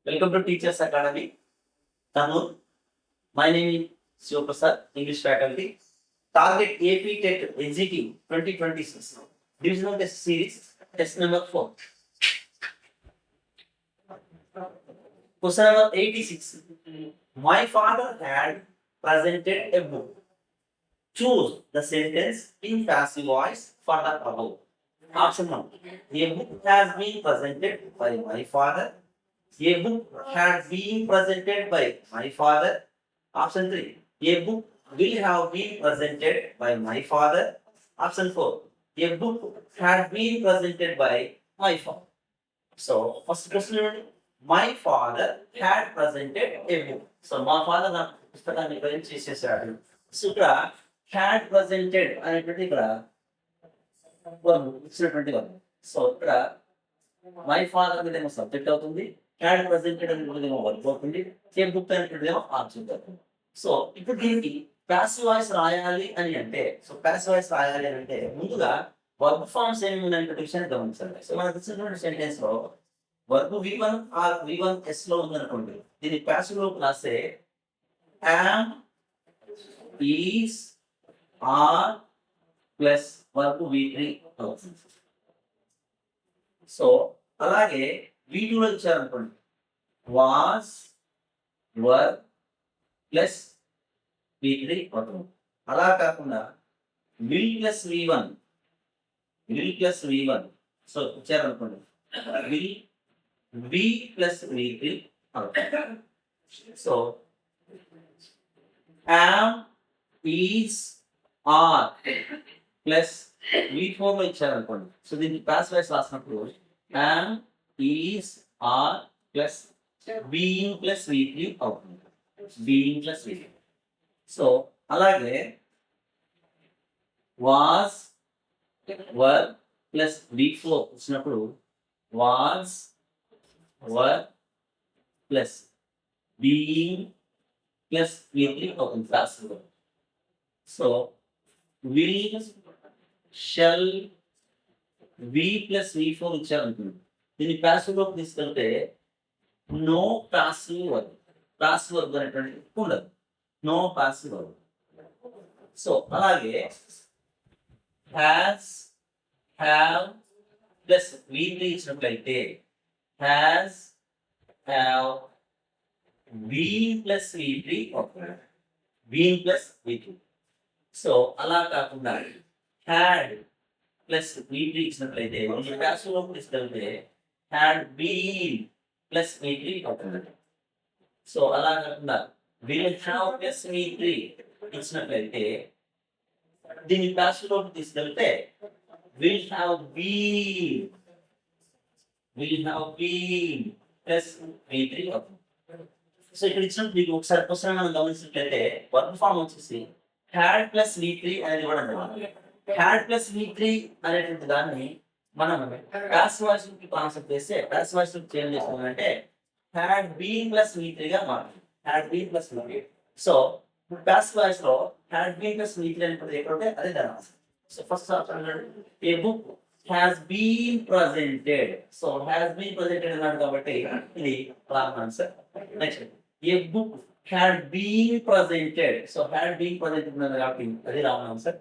Welcome to Teachers Academy, Kannur. My name is Shiv Prasad, English faculty. Target AP TET NGT 2026 Divisional Test Series, test number 4. Question number 86. My father had presented a book. Choose the sentence in passive voice for the above. Option 1. A book has been presented by my father. A book had been presented by my father. Option 3. A book will have been presented by my father. Option 4. A book had been presented by my father. So, first question, my father had presented a book. So, my father నా పుస్తకాన్ని present చేసేసాడు. So, ఇక్కడ had presented అనేటువంటి ఇక్కడ ఇచ్చినటువంటి వాళ్ళు. So, ఇక్కడ my father అనేది ఏమో సబ్జెక్ట్ అవుతుంది, హ్యాడ్ ప్రెజెంటెడ్ అనేది ఏమో వర్క్ అవుతుంది, సేమ్ బుక్ అనేటువంటిది ఏమో ఆబ్జెక్ట్ అవుతుంది. సో ఇప్పుడు దీనికి ప్యాసివ్ వాయిస్ రాయాలి అని అంటే, సో ప్యాసివ్ వాయిస్ రాయాలి అని అంటే ముందుగా వర్బ్ ఫార్మ్స్ ఏమి ఉన్నాయనే విషయాన్ని గమనించాలి. సో మనకు ఇచ్చినటువంటి సెంటెన్స్ లో వర్బ్ V1 ఆర్ V1S లో ఉందనుకోండి, దీన్ని ప్యాసివ్ లోకి రాస్తే am, is, are plus verb V3 అవుతుంది. సో అలాగే V2లో ఇచ్చారనుకోండి, వాస్, వర్ ప్లస్ V3 అవుతుంది. అలా కాకుండా will plus V1, will plus V1, so ఇచ్చారనుకోండి, విల్ వి ప్లస్ V3 అవుతుంది. So am, is, are plus V4 లో ఇచ్చారనుకోండి, సో దీనికి పాస్ వైస్ రాసినప్పుడు am, is, are plus being plus V3 అవుతుంది. Being plus V3. సో అలాగే was, were plus V4 వచ్చినప్పుడు was, were plus being plus V3 అవుతుంది passive. So will, shall, be plus V4 ఇచ్చారనుకోండి, దీన్ని passive లోకి తీసుకెళ్తే no passive verb, passive verb అనేటువంటి ఉండదు, నో పాసివ్ వర్బ్. సో అలాగే హ్యాస్, హ్యావ్ ప్లస్ V3 ఇచ్చినట్లయితే has, have, being plus V3 అవుతుంది, బీయింగ్ ప్లస్ V3. సో అలా కాకుండా హ్యాడ్ ప్లస్ V3 ఇచ్చినట్లయితే ప్యాసివ్ లోకి తీసుకెళ్తే హ్యాడ్ బీన్ ప్లస్ V3 అవుతుంది. సో అలా కాకుండా విల్ హ్యావ్ ప్లస్ V3 ఇచ్చినట్లయితే దీన్ని ప్యాసివ్ లోకి తీసుకెళ్తే will have been, will have been plus V3 అవుతుంది. సో ఇక్కడ ఇచ్చినప్పుడు మీకు ఒకసారి క్వశ్చన్ మనం గమనించినట్లయితే వర్బ్ ఫామ్ వచ్చేసి హ్యాడ్ ప్లస్ V3 అనేది ఇవ్వడం జరిగింది. హ్యాడ్ ప్లస్ V3 అనేటువంటి దాన్ని మనం ప్యాసివ్ వాయిస్ కి కాన్సెప్ట్ చేస్తే ప్యాసివ్ వాయిస్ చేంజ్ చేసుకోవాలంటే హ్యాడ్ బీన్ ప్లస్ V3 గా మారుతుంది. Had been plus V3. So passive voice లో హ్యాడ్ బీన్ ప్లస్ V3 అనేటువంటి ఎక్కడ ఉంటే అదే దాని answer. So first option a book has been presented. So has been presented అన్నాడు కాబట్టి ఇది wrong answer. Next a book had been presented. So had been presented అన్నది కాబట్టి అది wrong answer.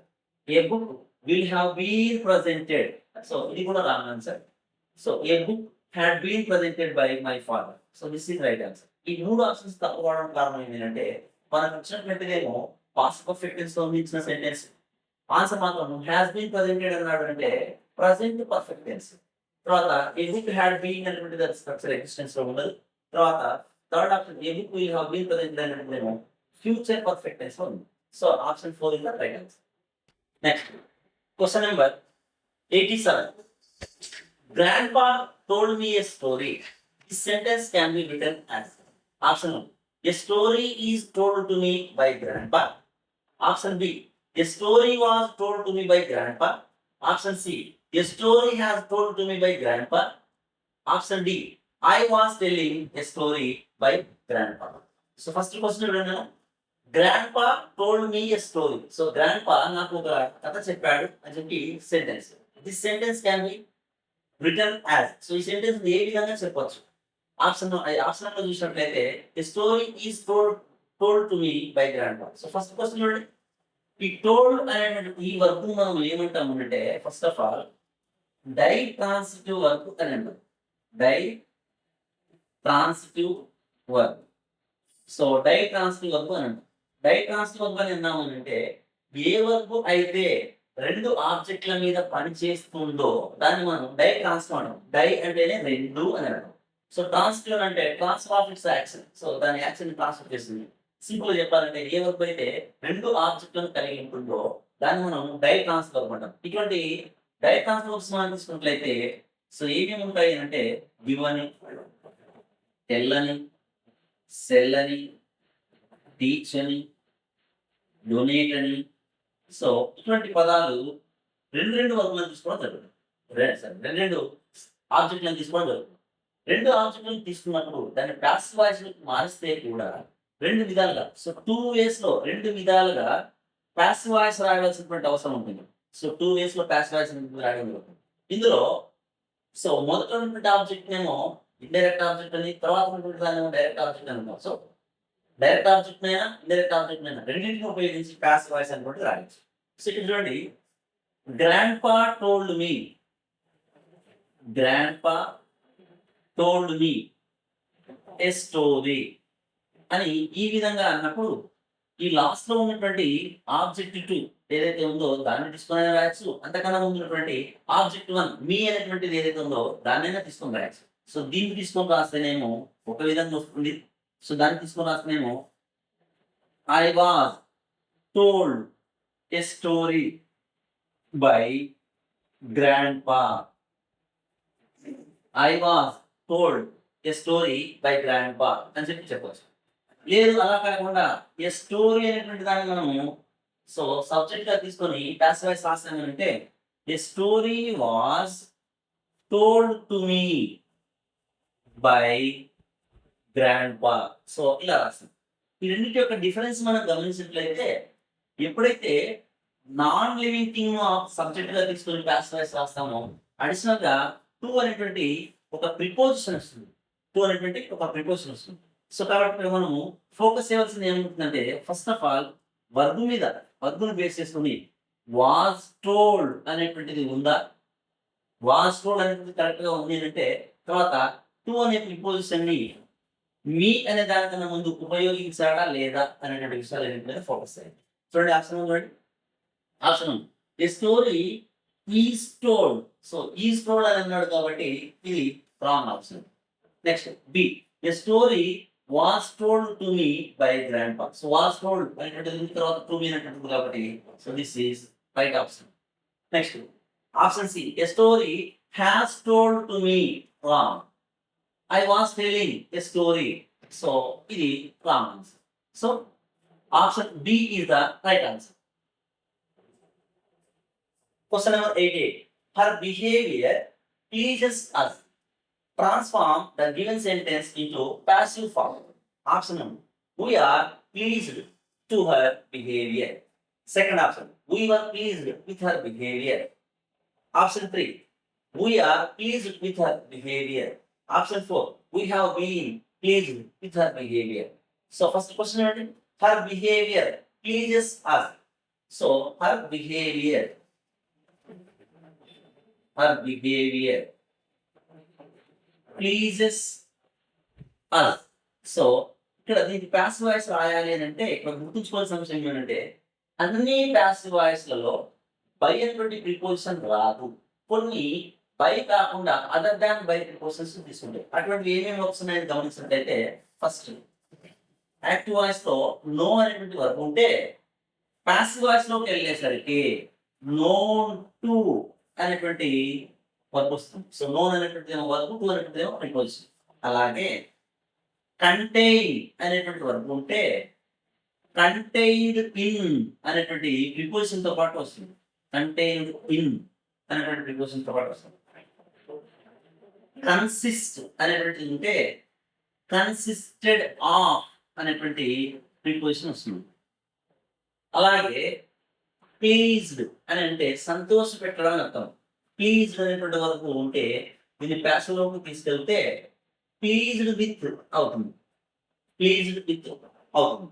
A book will have been presented. So ఇది కూడా wrong answer. So a book had been presented by my father. So this is right answer. ఈ మూడు options తప్పు అవడం కారణం ఏంటంటే మనకు వచ్చినట్లయితేనేమో పాస్ట్ పర్ఫెక్ట్ టెన్స్ తో ఇచ్చిన సెంటెన్స్ ఆన్సర్ మాత్రం హ్యాస్ బీన్ ప్రెజెంటెడ్ అన్నాడు అంటే ప్రజెంట్ పర్ఫెక్ట్ టెన్స్. తర్వాత ఏ బుక్ హ్యాడ్ బీన్ అనేటువంటి దాని స్ట్రక్చర్ ఎగ్జిస్టెన్స్ లో ఉండదు. తర్వాత third option a book will have been presented అనేటువంటిదేమో ఫ్యూచర్ పర్ఫెక్ట్ టెన్స్ లో ఉంది. So option 4 is the right answer. Next question number 87. Grandpa told me a story. This sentence can be written as option 1. A story is told to me by grandpa. Option B. A story was told to me by grandpa. Option C. A story has told to me by grandpa. Option D. I was telling a story by grandpa. So first question ఏంటంటే grandpa told me a story. So grandpa నాకు ఒక కథ చెప్పాడు అని చెప్పి sentence. This sentence can be written as. So ఈ sentence ఏ విధంగా చెప్పొచ్చు ఆప్షన్ లో చూసినట్లయితే the story is told to me by grandpa. So first question చూడండి, ఈ టోల్డ్ అనే ఈ వర్క్ మనం ఏమంటాము అంటే first of all ditransitive verb అని అంటాం. Ditransitive verb. So ditransitive verb అని అంటాం. డై ట్రాన్సిటివ్ వర్క్ అని అన్నామనంటే ఏ వర్క్ అయితే రెండు ఆబ్జెక్ట్ల మీద పని చేస్తుందో దాన్ని మనం డై ట్రాన్స్ఫర్ అంటాం. డై అంటేనే రెండు అని అంటాం. సో ట్రాన్స్ఫర్ అంటే transfer of it's action. So దాని యాక్షన్ ట్రాన్స్ఫర్ చేస్తుంది. సింపుల్ చెప్పాలంటే ఏ వర్క్ అయితే రెండు ఆబ్జెక్టులను కలిగి ఉంటుందో దాన్ని మనం డై ట్రాన్స్ఫర్ అంటాం. ఇటువంటి డై ట్రాన్స్ఫర్స్ మనం తీసుకున్నట్లయితే సో ఏమేమి ఉంటాయి అంటే గివ్ అని, టెల్ అని, సెల్ అని, టీచ్ అని, డొనేట్ అని. సో ఇటువంటి పదాలు రెండు వర్గులను తీసుకోవడం జరుగుతుంది. రెండు ఆబ్జెక్టులను తీసుకోవడం జరుగుతుంది. రెండు ఆబ్జెక్టులను తీసుకున్నప్పుడు దాన్ని ప్యాసివ్ వాయిస్ మారిస్తే కూడా రెండు విధాలుగా సో 2 వేస్‌లో రెండు విధాలుగా ప్యాసివ్ వాయిస్ రాయవలసినటువంటి అవసరం ఉంటుంది. సో 2 వేస్‌లో ప్యాసివ్ వాయిస్ అనేది రాయడం జరుగుతుంది. ఇందులో సో మొదట ఉన్నటువంటి ఆబ్జెక్ట్ ఏమో ఇండైరెక్ట్ ఆబ్జెక్ట్ అని, తర్వాత ఉన్నటువంటి దాన్ని డైరెక్ట్ ఆబ్జెక్ట్ అని అంటాం. సో డైరెక్ట్ ఆబ్జెక్ట్ అయినా ఇండైరెక్ట్ ఆబ్జెక్ట్ అయినా రెండింటిని ఉపయోగించి ప్యాసివ్ వాయిస్ అనుకుంటే రాయొచ్చు. సో ఇక్కడ చూడండి, grandpa told me, grandpa told me a story అని ఈ విధంగా అన్నప్పుడు ఈ లాస్ట్ లో ఉన్నటువంటి ఆబ్జెక్ట్ 2 ఏదైతే ఉందో దాన్ని తీసుకొని రాయొచ్చు. అంతకన్నా ముందు ఉన్నటువంటి ఆబ్జెక్ట్ 1 మీ అనేటువంటిది ఏదైతే ఉందో దాన్నైనా తీసుకొని రాయొచ్చు. సో దీన్ని తీసుకొని రాస్తేనేమో ఒక విధంగా వస్తుంది. సో దాన్ని తీసుకొని రాస్తేనేమో I was told a story by grandpa. I was told a story by grandpa అని చెప్పొచ్చు. లేదు అలా కాకుండా ఏ స్టోరీ అనేటువంటి దాన్ని మనము సో సబ్జెక్ట్ గా తీసుకొని ప్యాసివ్ వాయిస్ రాసామంటే a story was told to me by grandpa. So ఇలా రాస్తాం. ఈ రెండింటి యొక్క డిఫరెన్స్ మనం గమనించినట్లయితే ఎప్పుడైతే నాన్ లివింగ్ థింగ్ సబ్జెక్ట్ గా తీసుకొని ప్యాసివ్ వాయిస్ రాస్తామో అడిషనల్ గా టు అనేటువంటి ఒక ప్రిపోజిషన్ వస్తుంది. టు అనేటువంటి ఒక ప్రిపోజిషన్ వస్తుంది. సో కాబట్టి మనము ఫోకస్ చేయవలసింది ఏముంటుందంటే ఫస్ట్ ఆఫ్ ఆల్ వర్బును బేస్ చేసుకుని వాజ్ టోల్డ్ అనేటువంటిది ఉందా, వాజ్ టోల్డ్ అనేటువంటిది కరెక్ట్ గా ఉంది అంటే తర్వాత టు అనే ప్రిపోజిషన్ ని మీ అనే దానికన్నా ముందు ఉపయోగించాడా లేదా అనేటువంటి విషయాలు ఏంటంటే ఫోకస్ చేయాలి. చూడండి ఆప్షన్ చూడండి. Option a story is told. So is told అని అన్నాడు కాబట్టి ఇది wrong option. Next B a story was told to me by grandpa. So was told అనేటువంటిది తర్వాత to me అనేటువంటిది కాబట్టి so this is right option. Next option C a story has told to me wrong. I was telling a story. So ఇది wrong answer. So option B is the right answer. Question number 88. Her behavior pleases us. Transform the given sentence into passive form. Option 1. We are pleased to her behavior. Second option. We were pleased with her behavior. Option 3. We are pleased with her behavior. Option 4. We have been pleased with her behavior. So first question, her behavior pleases us. So her behavior pleases us. So ఇక్కడ దీనికి passive voice రాయాలి అని అంటే ఇక్కడ గుర్తుంచుకోవాల్సిన అంశం ఏంటంటే అన్ని ప్యాసివ్ వాయిస్లలో బై అనేటువంటి ప్రిపోజిషన్ రాదు. కొన్ని బై కాకుండా అదర్ దాన్ బై ప్రిపోజిషన్స్ తీసుకుంటాయి. అటువంటివి ఏమేమి వస్తున్నాయని గమనించినట్లయితే ఫస్ట్ యాక్టివ్ వాయిస్ లో నో అనేటువంటి వర్బ్ ఉంటే ప్యాసివ్ వాయిస్ లోకి వెళ్ళేసరికి నోన్ టు అనేటువంటి వర్బ్ వస్తుంది. సో నోన్ అనేటువంటి వర్బ్, టు అనేటువంటి ప్రిపోజిషన్. అలాగే కంటైన్ అనేటువంటి వర్బ్ ఉంటే కంటైన్డ్ ఇన్ అనేటువంటి ప్రిపోజిషన్ తో పాటు వస్తుంది. కంటైన్డ్ ఇన్ అనేటువంటి ప్రిపోజిషన్ తో పాటు వస్తుంది. కన్సిస్ట్ అనేటువంటి ఉంటే కన్సిస్టెడ్ ఆఫ్ అనేటువంటి ప్రిపోజిషన్ వస్తుంది. అలాగే ప్లీజ్డ్ అని అంటే సంతోష పెట్టడం అని అర్థం. ప్లీజ్డ్ అనేటువంటి వరకు ఉంటే దీన్ని ప్యాసివ్ లోకి తీసుకెళ్తే ప్లీజ్డ్ విత్ అవుతుంది. ప్లీజ్డ్ విత్ అవుతుంది.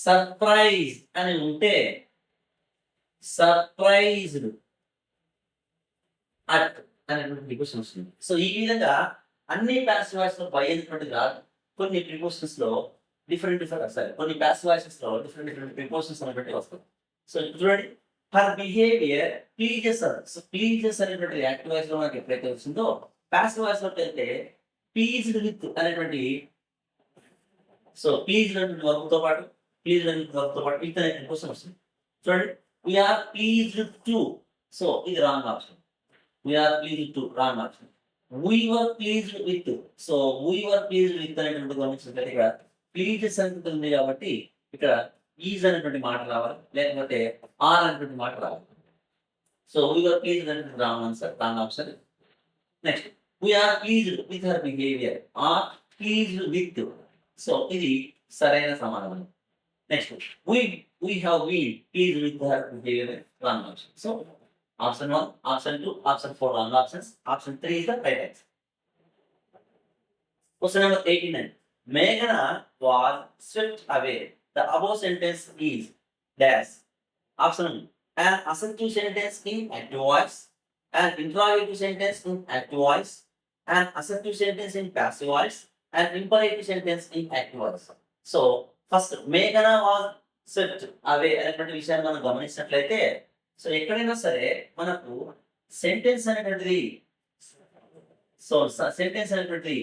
సర్ప్రైజ్ అని ఉంటే సర్ప్రైజ్డ్ అట్ అనేటువంటి ప్రిపోజిషన్ వస్తుంది. సో ఈ విధంగా అన్ని పాసివ్ వాయిస్ లో బై అనేటువంటిది రాదు. కొన్ని ప్రిపోజిషన్స్ లో డిఫరెంట్ వస్తాయి. కొన్ని పాసివ్ వాయిసెస్ లో డిఫరెంట్ ప్రిపోజిషన్స్ అనేటువంటివి వస్తాయి. సో ఇప్పుడు చూడండి, హర్ బిహేవియర్ ప్లీజెస్ అర్. సో ప్లీజెస్ అనేటువంటి యాక్టివ్ వాయిస్ లో మనకి ఎప్పుడైతే వచ్చిందో, పాసివ్ వాయిస్ లోకి వెళ్తే ప్లీజ్డ్ విత్ అనేటువంటి, సో ప్లీజ్డ్ అనేటువంటి వర్క్తో పాటు ప్లీజ్డ్ అనేటువంటి వర్క్తో పాటు విత్ అనే ప్రిపోజిషన్ వస్తుంది. చూడండి, వీఆర్ ప్లీజ్డ్ టు. సో ఇది wrong option. We are pleased to wrong option. We were pleased with. So we were pleased with అనేటువంటి గమనించినట్లయితే ఇక్కడ ప్లీజెస్ అనేది ఉంది కాబట్టి ఇక్కడ ఈజ్ అనేటువంటి మాట రావాలి, లేకపోతే ఆర్ అనేటువంటి మాట రావాలి. సో వీ వర్ ప్లీజ్డ్ అనేటువంటి wrong answer, wrong option. Next, we are pleased with her behaviour, are pleased with. So ఇది సరైన సమాధానం. Next, we have been pleased with her behavior, wrong option. So option 1, option 2, option 4 wrong options. Option 3 is the right answer. Question number 89. Meghana was swept away. The above sentence is dash. Option 1, an assertive sentence in active voice, an interrogative sentence in active voice, an assertive sentence in passive voice, an imperative sentence in active voice. So first మేఘన was swept అవే అనేటువంటి విషయాన్ని మనం గమనించినట్లయితే, so ఎక్కడైనా సరే మనకు sentence అనేటువంటిది, so sentence అనేటువంటిది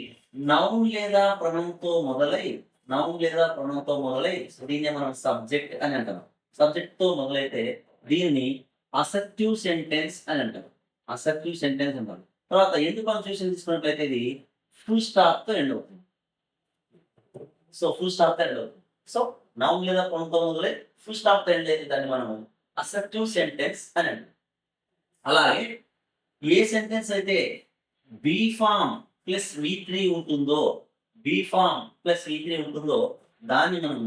నౌన్ లేదా ప్రొనౌన్తో మొదలై, నౌన్ లేదా ప్రొనౌన్తో మొదలై, దీన్ని మనం సబ్జెక్ట్ అని అంటాం. సబ్జెక్ట్ తో మొదలైతే దీనిని అసర్టివ్ సెంటెన్స్ అని అంటాం. అసర్టివ్ సెంటెన్స్ అంటాం. తర్వాత ఎందుకు పంక్చుయేషన్ తీసుకున్నట్లయితే ఇది ఫుల్ స్టాప్ తో ఎండ్ అవుతుంది. సో ఫుల్ స్టాప్ తో ఎండ్ అవుతుంది. సో నౌన్ లేదా ప్రొనౌన్తో మొదలై ఫుల్ స్టాప్ తో ఎండ్ అయితే దాన్ని మనం అసర్టివ్ సెంటెన్స్ అని అంటాం. అలాగే ఏ సెంటెన్స్ అయితే బీ ఫామ్ ప్లస్ V3 ఉంటుందో, బీ ఫామ్ ప్లస్ V3 ఉంటుందో దాన్ని మనం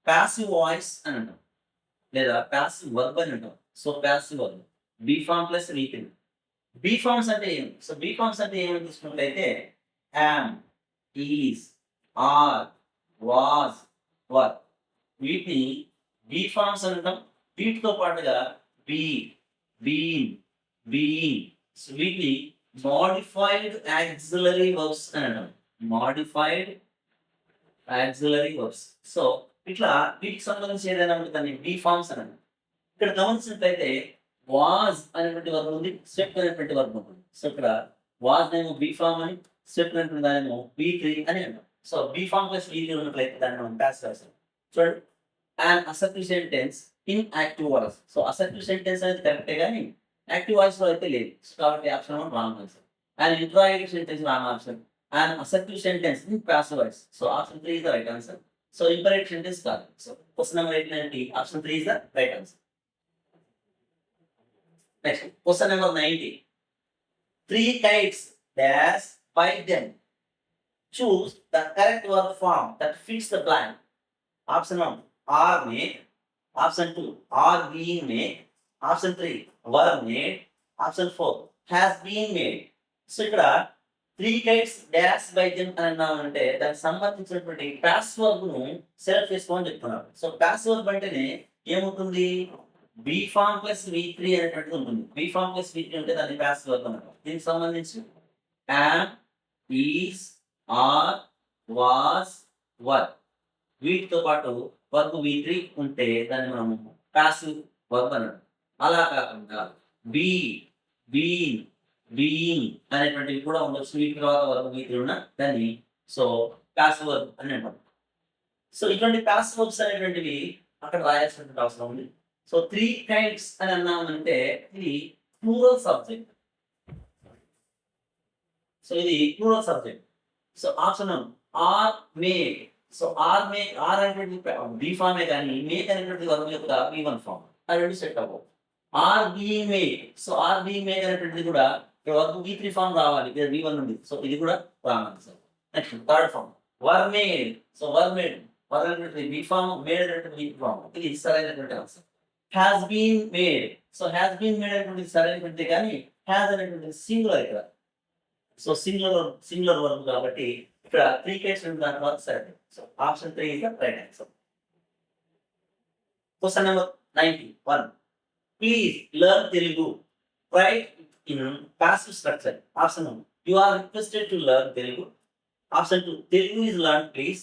పాసివ్ వాయిస్ అని అంటాం, లేదా పాసివ్ వర్బ్ అని అంటాం. So passive verb be form plus V3. Be forms అంటే ఏమి? సో బీ ఫార్మ్స్ అంటే ఏమని తీసుకున్నట్లయితే am, is, are, was, were, వీటిని బీ ఫార్మ్స్ అని అంటాం. వీటితో పాటుగా బీ, బీన్, బీయింగ్, వీటిని మోడిఫైడ్ యాక్సిలరీ వర్బ్స్ అని అంటాం. Modified auxiliary verbs. సో ఇట్లా వీటికి సంబంధించి ఏదైనా ఉంటే దాన్ని బీ ఫార్మ్స్ అని అంటాం. ఇక్కడ గమనించినట్లయితే వాజ్ అనేటువంటి వర్బ్ ఉంది, స్వెప్ట్ అనేటువంటి వర్బ్ ఉంటుంది. సో ఇక్కడ వాజ్ నేమో బీ ఫార్మ్ అని, స్వెప్ట్ అనేటువంటి దానేమో V3 అని అంటాం. So be form plus V3 ఉన్నట్లయితే దాన్ని మనం ప్యాస్ చేస్తాం. చూడండి, and assertive sentence in active voice. So assertive sentence అనేది కరెక్టే కానీ యాక్టివ్ వాయిస్ లో అయితే లేదు. కాబట్టి option 1 wrong answer. And interrogative sentence wrong option. And assertive sentence in passive voice. So option 3 is the right answer. So imperative sentence కాదు. So question number 89, option 3 is the right answer. Next question number 90. 3 kites dash by them. Choose the correct verb form that fits the blank. Option 1, are made. Option 2, are being made. Option 3, were made. Option 4, has been made. So ఇక్కడ 3 kites dash by them అని అన్నామంటే దానికి సంబంధించినటువంటి passive verb ను select చేసుకోమని చెప్తున్నారు. So passive verb అంటేనే ఏముంటుంది? Be form plus V3 అనేటువంటిది ఉంటుంది. బీ ఫార్మ్ ప్లస్ V3 ఉంటే దాన్ని పాసివ్ వర్బ్ అన్నమాట. దీనికి సంబంధించి యామ్, ఈజ్, ఆర్, వాజ్, వర్, వీటితో పాటు వర్బ్ V3 ఉంటే దాన్ని మనం పాసివ్ వర్బ్ అన్నాడు. అలా కాకుండా బీ, బీయింగ్, బీయింగ్ అనేటువంటివి కూడా ఉండొచ్చు. వీటి తర్వాత వర్బ్ V3 ఉన్న దాన్ని సో పాసివ్ వర్బ్ అని అంటాం. సో ఇటువంటి పాసివ్ వర్బ్స్ అనేటువంటివి అక్కడ రాయాల్సినటువంటి అవసరం ఉంది. సో 3 kites అని అన్నామంటే ఇది ప్లూరల్ సబ్జెక్ట్. సో ఇది plural subject. So option 1, are made. So are made, are అనేటువంటి బీ ఫార్మే కానీ మేక్ అనేటువంటి వర్బ్ యొక్క V1 ఫార్మ్. అది రెండు సెట్ అవ్వవు. Are being made. So are being made అనేటువంటిది కూడా వర్బ్ V3 ఫార్మ్ రావాలి, ఇక్కడ V1 ఉంది. సో ఇది కూడా wrong answer. Next third form were made. So were made, were అనేటువంటి బీ ఫార్మ్, మేడ్ అనేటువంటి V ఫార్మ్. ఇది సరైనటువంటి answer. Has been made. So has been made అనేటువంటి సరైనటువంటి కానీ హ్యాస్ అనేటువంటి సింగులర్ ఇక్కడ. సో సింగులర్ వర్బ్ కాబట్టి ఇక్కడ 3 కేస్ దాని తర్వాత సరే. So option 3 is the right answer. Question number 91. Please learn Telugu. Right in passive structure. Option 1. You are requested to learn Telugu. Option 2. Telugu is learned please.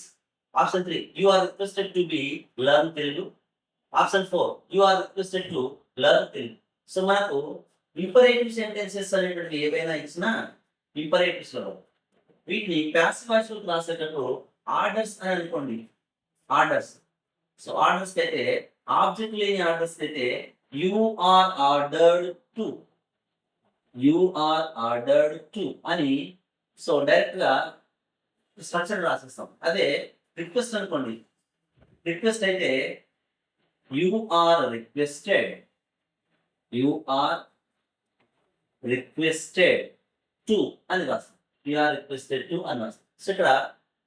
Option 3. You are requested to be learn Telugu. Option 4. You are requested to learn Telugu. So మనకు imperative sentences అనేటువంటి ఏవైనా ఇచ్చినా imperatives లో వీటిని passive voice లో రాసేటప్పుడు orders అని అనుకోండి. ఆర్డర్స్. సో ఆర్డర్స్ అయితే ఆబ్జెక్ట్ లేని ఆర్డర్స్ అయితే you are ordered to, you are ordered to అని సో డైరెక్ట్ గా స్ట్రక్చర్ రాసేస్తాం. అదే రిక్వెస్ట్ అనుకోండి. రిక్వెస్ట్ అయితే you are requested, you are requested to అని రాస్తాం. యు ఆర్ రిక్వెస్టెడ్ టు అని రాస్తాం. సో ఇక్కడ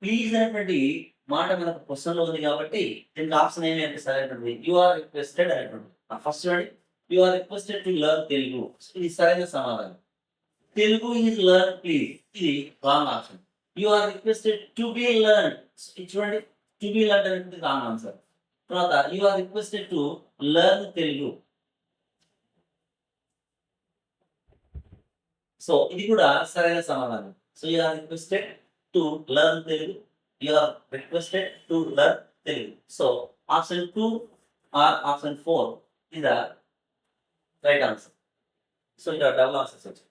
ప్లీజ్ అనేటువంటి మాట మనకు క్వశ్చన్ లో ఉంది కాబట్టి దీనికి ఆప్షన్ ఏమి అంటే సరైనటువంటి యు ఆర్ రిక్వెస్టెడ్ అనేటువంటి. ఫస్ట్ చూడండి, you are requested to learn Telugu. ఇది సరైన సమాధానం. తెలుగు ఈజ్ లెర్న్ ప్లీజ్, ఇది wrong option. You are requested to be learn, ఇది చూడండి టు బి లెర్న్ అనేది రాంగ్ ఆన్సర్. తర్వాత you are requested to learn Telugu. So ఇది కూడా సరైన సమాధానం. So you are requested to learn Telugu, you are requested to learn Telugu. So option 2 or option 4 is the right answer. So ఇక్కడ double answers వచ్చాయి.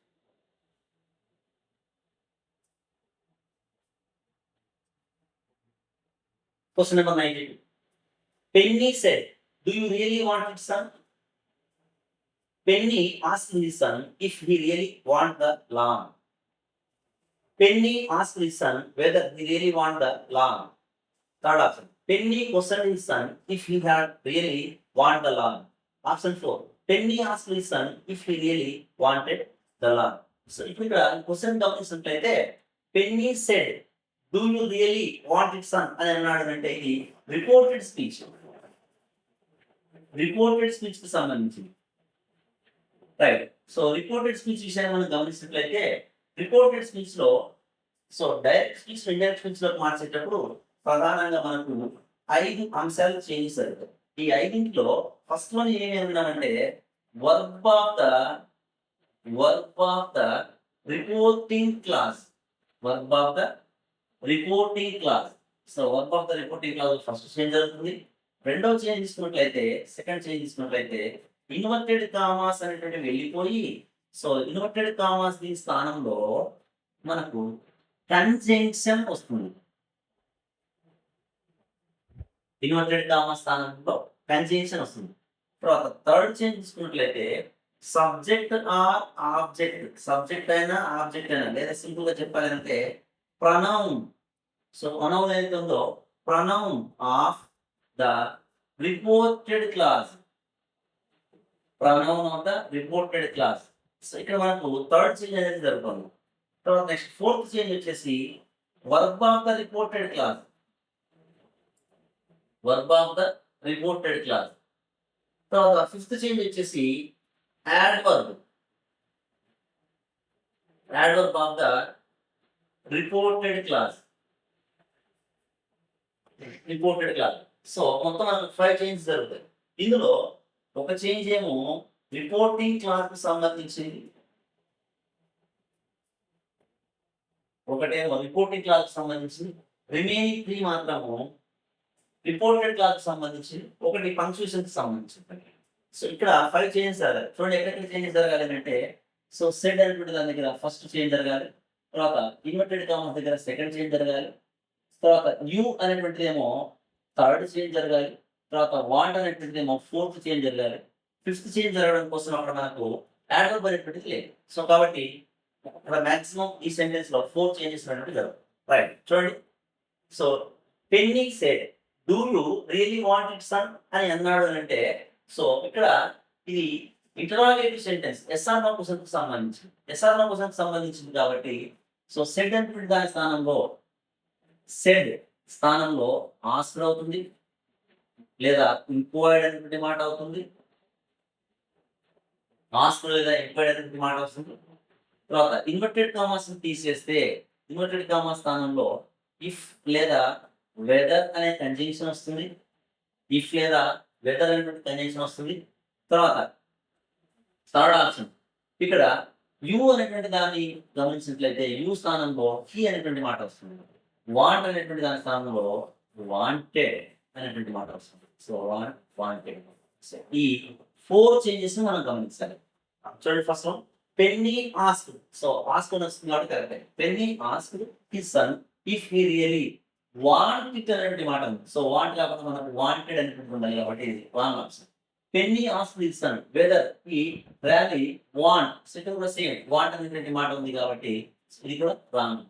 Question number 92. Penny said, "Do you really want it, son?" Penny asked his son if he really want the lawn. Penny asked his son whether he really want the lawn. Third option. Penny questioned his son if he had really want the lawn. Option 4. Penny asked his son if he really wanted the lawn. So ఇక్కడ question గమనించినట్లయితే Penny said do you really want it son అని అన్నాడు అంటే ఇది reported speech. Reported speech కి సంబంధించింది. Right. So reported speech విషయాన్ని మనం గమనించినట్లయితే రిపోర్టెడ్ స్పీచ్ లో so direct speech indirect speech లో మార్చేటప్పుడు ప్రధానంగా మనకు 5 అంశాలు చేంజ్ జరుగుతాయి. ఈ 5లో ఫస్ట్ వన్ ఏమి అన్నామంటే verb of the reporting clause. Verb of the reporting clause. So verb of the reporting clause first change జరుగుతుంది. రెండవ చేంజ్ తీసుకున్నట్లయితే సెకండ్ చేంజ్ తీసుకున్నట్లయితే ఇన్వర్టెడ్ కామాస్ అనేటువంటి వెళ్ళిపోయి సో ఇన్వర్టెడ్ కామాస్ దీని స్థానంలో మనకు కంజంక్షన్ వస్తుంది. ఇన్వర్టెడ్ కామాస్ స్థానంలో కంజంక్షన్ వస్తుంది. తర్వాత థర్డ్ చేంజ్ తీసుకున్నట్లయితే సబ్జెక్ట్ ఆర్ ఆబ్జెక్ట్, సబ్జెక్ట్ అయినా ఆబ్జెక్ట్ అయినా లేదా సింపుల్ గా చెప్పాలంటే ప్రొనౌన్. సో ప్రొనౌన్ ఏదైతే ఉందో pronoun of the reported class, pronoun of the reported class. So ఇక్కడ మనకు థర్డ్ చేంజ్ అనేది జరుగుతుంది. తర్వాత నెక్స్ట్ ఫోర్త్ చేంజ్ వచ్చేసి verb of the reported class, verb of the reported class. తర్వాత ఫిఫ్త్ చేంజ్ వచ్చేసి adverb, adverb of the reported class, reported clause. So మొత్తం మనకు 5 చేంజ్ జరుగుతాయి. ఇందులో ఒక చేంజ్ ఏమో రిపోర్టింగ్ క్లాస్ కి సంబంధించింది, ఒకటేమో రిపోర్టింగ్ క్లాస్ కి సంబంధించింది, రిమైనింగ్ 3 మాత్రము రిపోర్టెడ్ క్లాస్ కి సంబంధించి, ఒకటి పంక్చుయేషన్ కి సంబంధించింది. సో ఇక్కడ 5 చేంజెస్ జరగాలి. చూడండి ఎక్కడెక్కడ చేంజెస్ జరగాలి అంటే సో సెడ్ అనేటువంటి దాని దగ్గర ఫస్ట్ చేంజ్ జరగాలి, తర్వాత ఇన్వర్టెడ్ కామర్స్ దగ్గర సెకండ్ చేంజ్ జరగాలి, తర్వాత యూ అనేటువంటిది ఏమో థర్డ్ చేంజ్ జరగాలి, తర్వాత వాంట్ అనేటువంటిది ఏమో ఫోర్త్ చేంజ్ జరగాలి. ఫిఫ్త్ చేంజ్ జరగడం కోసం అక్కడ మనకు యాడ్వర్బ్ అనేటువంటిది లేదు. సో కాబట్టి ఇక్కడ మాక్సిమం ఈ సెంటెన్స్ లో 4 చేంజెస్ అనేటువంటి జరుగుతాయి. రైట్. చూడండి. So Penny said do you really want it son అని అన్నాడు అంటే సో ఇక్కడ ఇది interrogative sentence yes or no question కి సంబంధించింది, ఎస్ఆర్ నో క్వశ్చన్ కి సంబంధించింది కాబట్టి సో సెడ్ అనేటువంటి దాని స్థానంలో సెడ్ స్థానంలో ఆస్క్డ్ అవుతుంది లేదా ఇంక్వైర్డ్ అనేటువంటి మాట అవుతుంది, ఆస్క్డ్ లేదా ఇంక్వైర్డ్ అనేటువంటి మాట వస్తుంది. తర్వాత ఇన్వర్టెడ్ కామాస్ తీసేస్తే ఇన్వర్టెడ్ కామా స్థానంలో ఇఫ్ లేదా వెదర్ అనే కంజంక్షన్ వస్తుంది. ఇఫ్ లేదా వెదర్ అనేటువంటి కంజంక్షన్ వస్తుంది. తర్వాత థర్డ్ ఆప్షన్ ఇక్కడ యు అనేటువంటి దాన్ని గమనించినట్లయితే యు స్థానంలో హీ అనేటువంటి మాట వస్తుంది. వాంట్ అనేటువంటి దాని స్థానంలో వాంటెడ్ అనేటువంటి మాట వస్తుంది. So wanted. సో ఈ 4 చేంజెస్ మనం గమనించాలి. చూడండి first one Penny asked. So asked వస్తుంది కాబట్టి correct. Penny asked his son if he really want it అనేటువంటి మాట ఉంది. సో వాంట్ కాకుండా మనకు వాంటెడ్ అనేటువంటి ఉండాలి కాబట్టి ఇది wrong option. Penny asked his son whether he really want. So ఇక్కడ కూడా సేమ్ వాంట్ అనేటువంటి మాట ఉంది కాబట్టి ఇది కూడా wrong.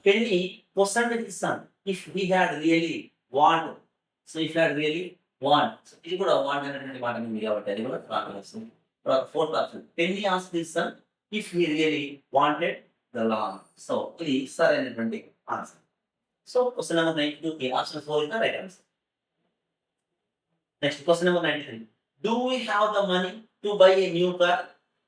Penny questioned his son if he had really want. So if had really want. So ఇది కూడా వాంట్ అనేటువంటి మాట ఉంది కాబట్టి అది కూడా రాంగ్ వస్తుంది. Fourth option Penny asked his son if he really wanted the lawn. So ఇది సరైనటువంటి ఆన్సర్. సో క్వశ్చన్ నెంబర్ 92 కి option 4 is the right answer. Next question number 93. Do we have the money to buy a new car?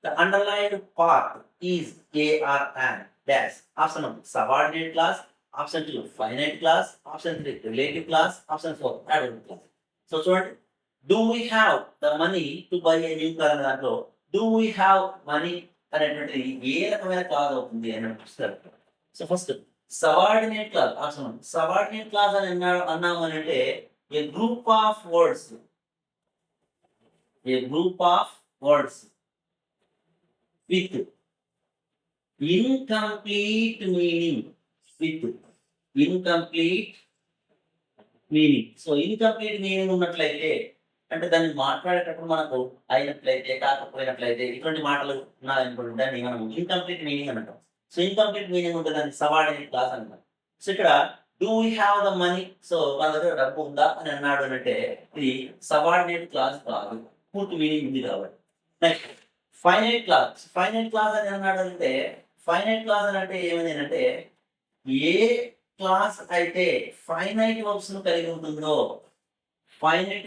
The underlined part is A or an dash. Option 1 subordinate class. Option 2 finite class. Option 3 relative class. Option 4 adverb class. So చూడండి do we have the money to buy a new car అనే దాంట్లో do we have money అనేటువంటిది ఏ రకమైన clause అవుతుంది అని అడుగుతారు. So first subordinate clause option 1. Subordinate clause అని అన్నాము అని అంటే a group of words with incomplete meaning. So incomplete meaning ఉన్నట్లయితే అంటే దాన్ని మాట్లాడేటప్పుడు మనకు అయినట్లయితే కాకపోయినట్లయితే ఇటువంటి మాటలు ఉన్నాయనుకోండి దాన్ని మనం ఇన్కంప్లీట్ మీనింగ్ అని అంటాం. సో ఇన్కంప్లీట్ మీనింగ్ ఉంటే దాన్ని సబార్డినేట్ క్లాస్ అంటాం. సో ఇక్కడ do we have the money. So మన దగ్గర డబ్బు ఉందా అని అన్నాడు అంటే ఇది సబార్డినేట్ క్లాస్ కాదు, పూర్తి మీనింగ్ ఉంది కాబట్టి. నెక్స్ట్ ఫైనైట్ క్లాస్ అని అన్నాడు అంటే ఫైనైట్ క్లాస్ అని అంటే ఏమైంది అంటే ఏ క్లాస్ అయితే ఫైనైట్ వర్బ్స్ ను కలిగి ఉంటుందో సో ఫైనైట్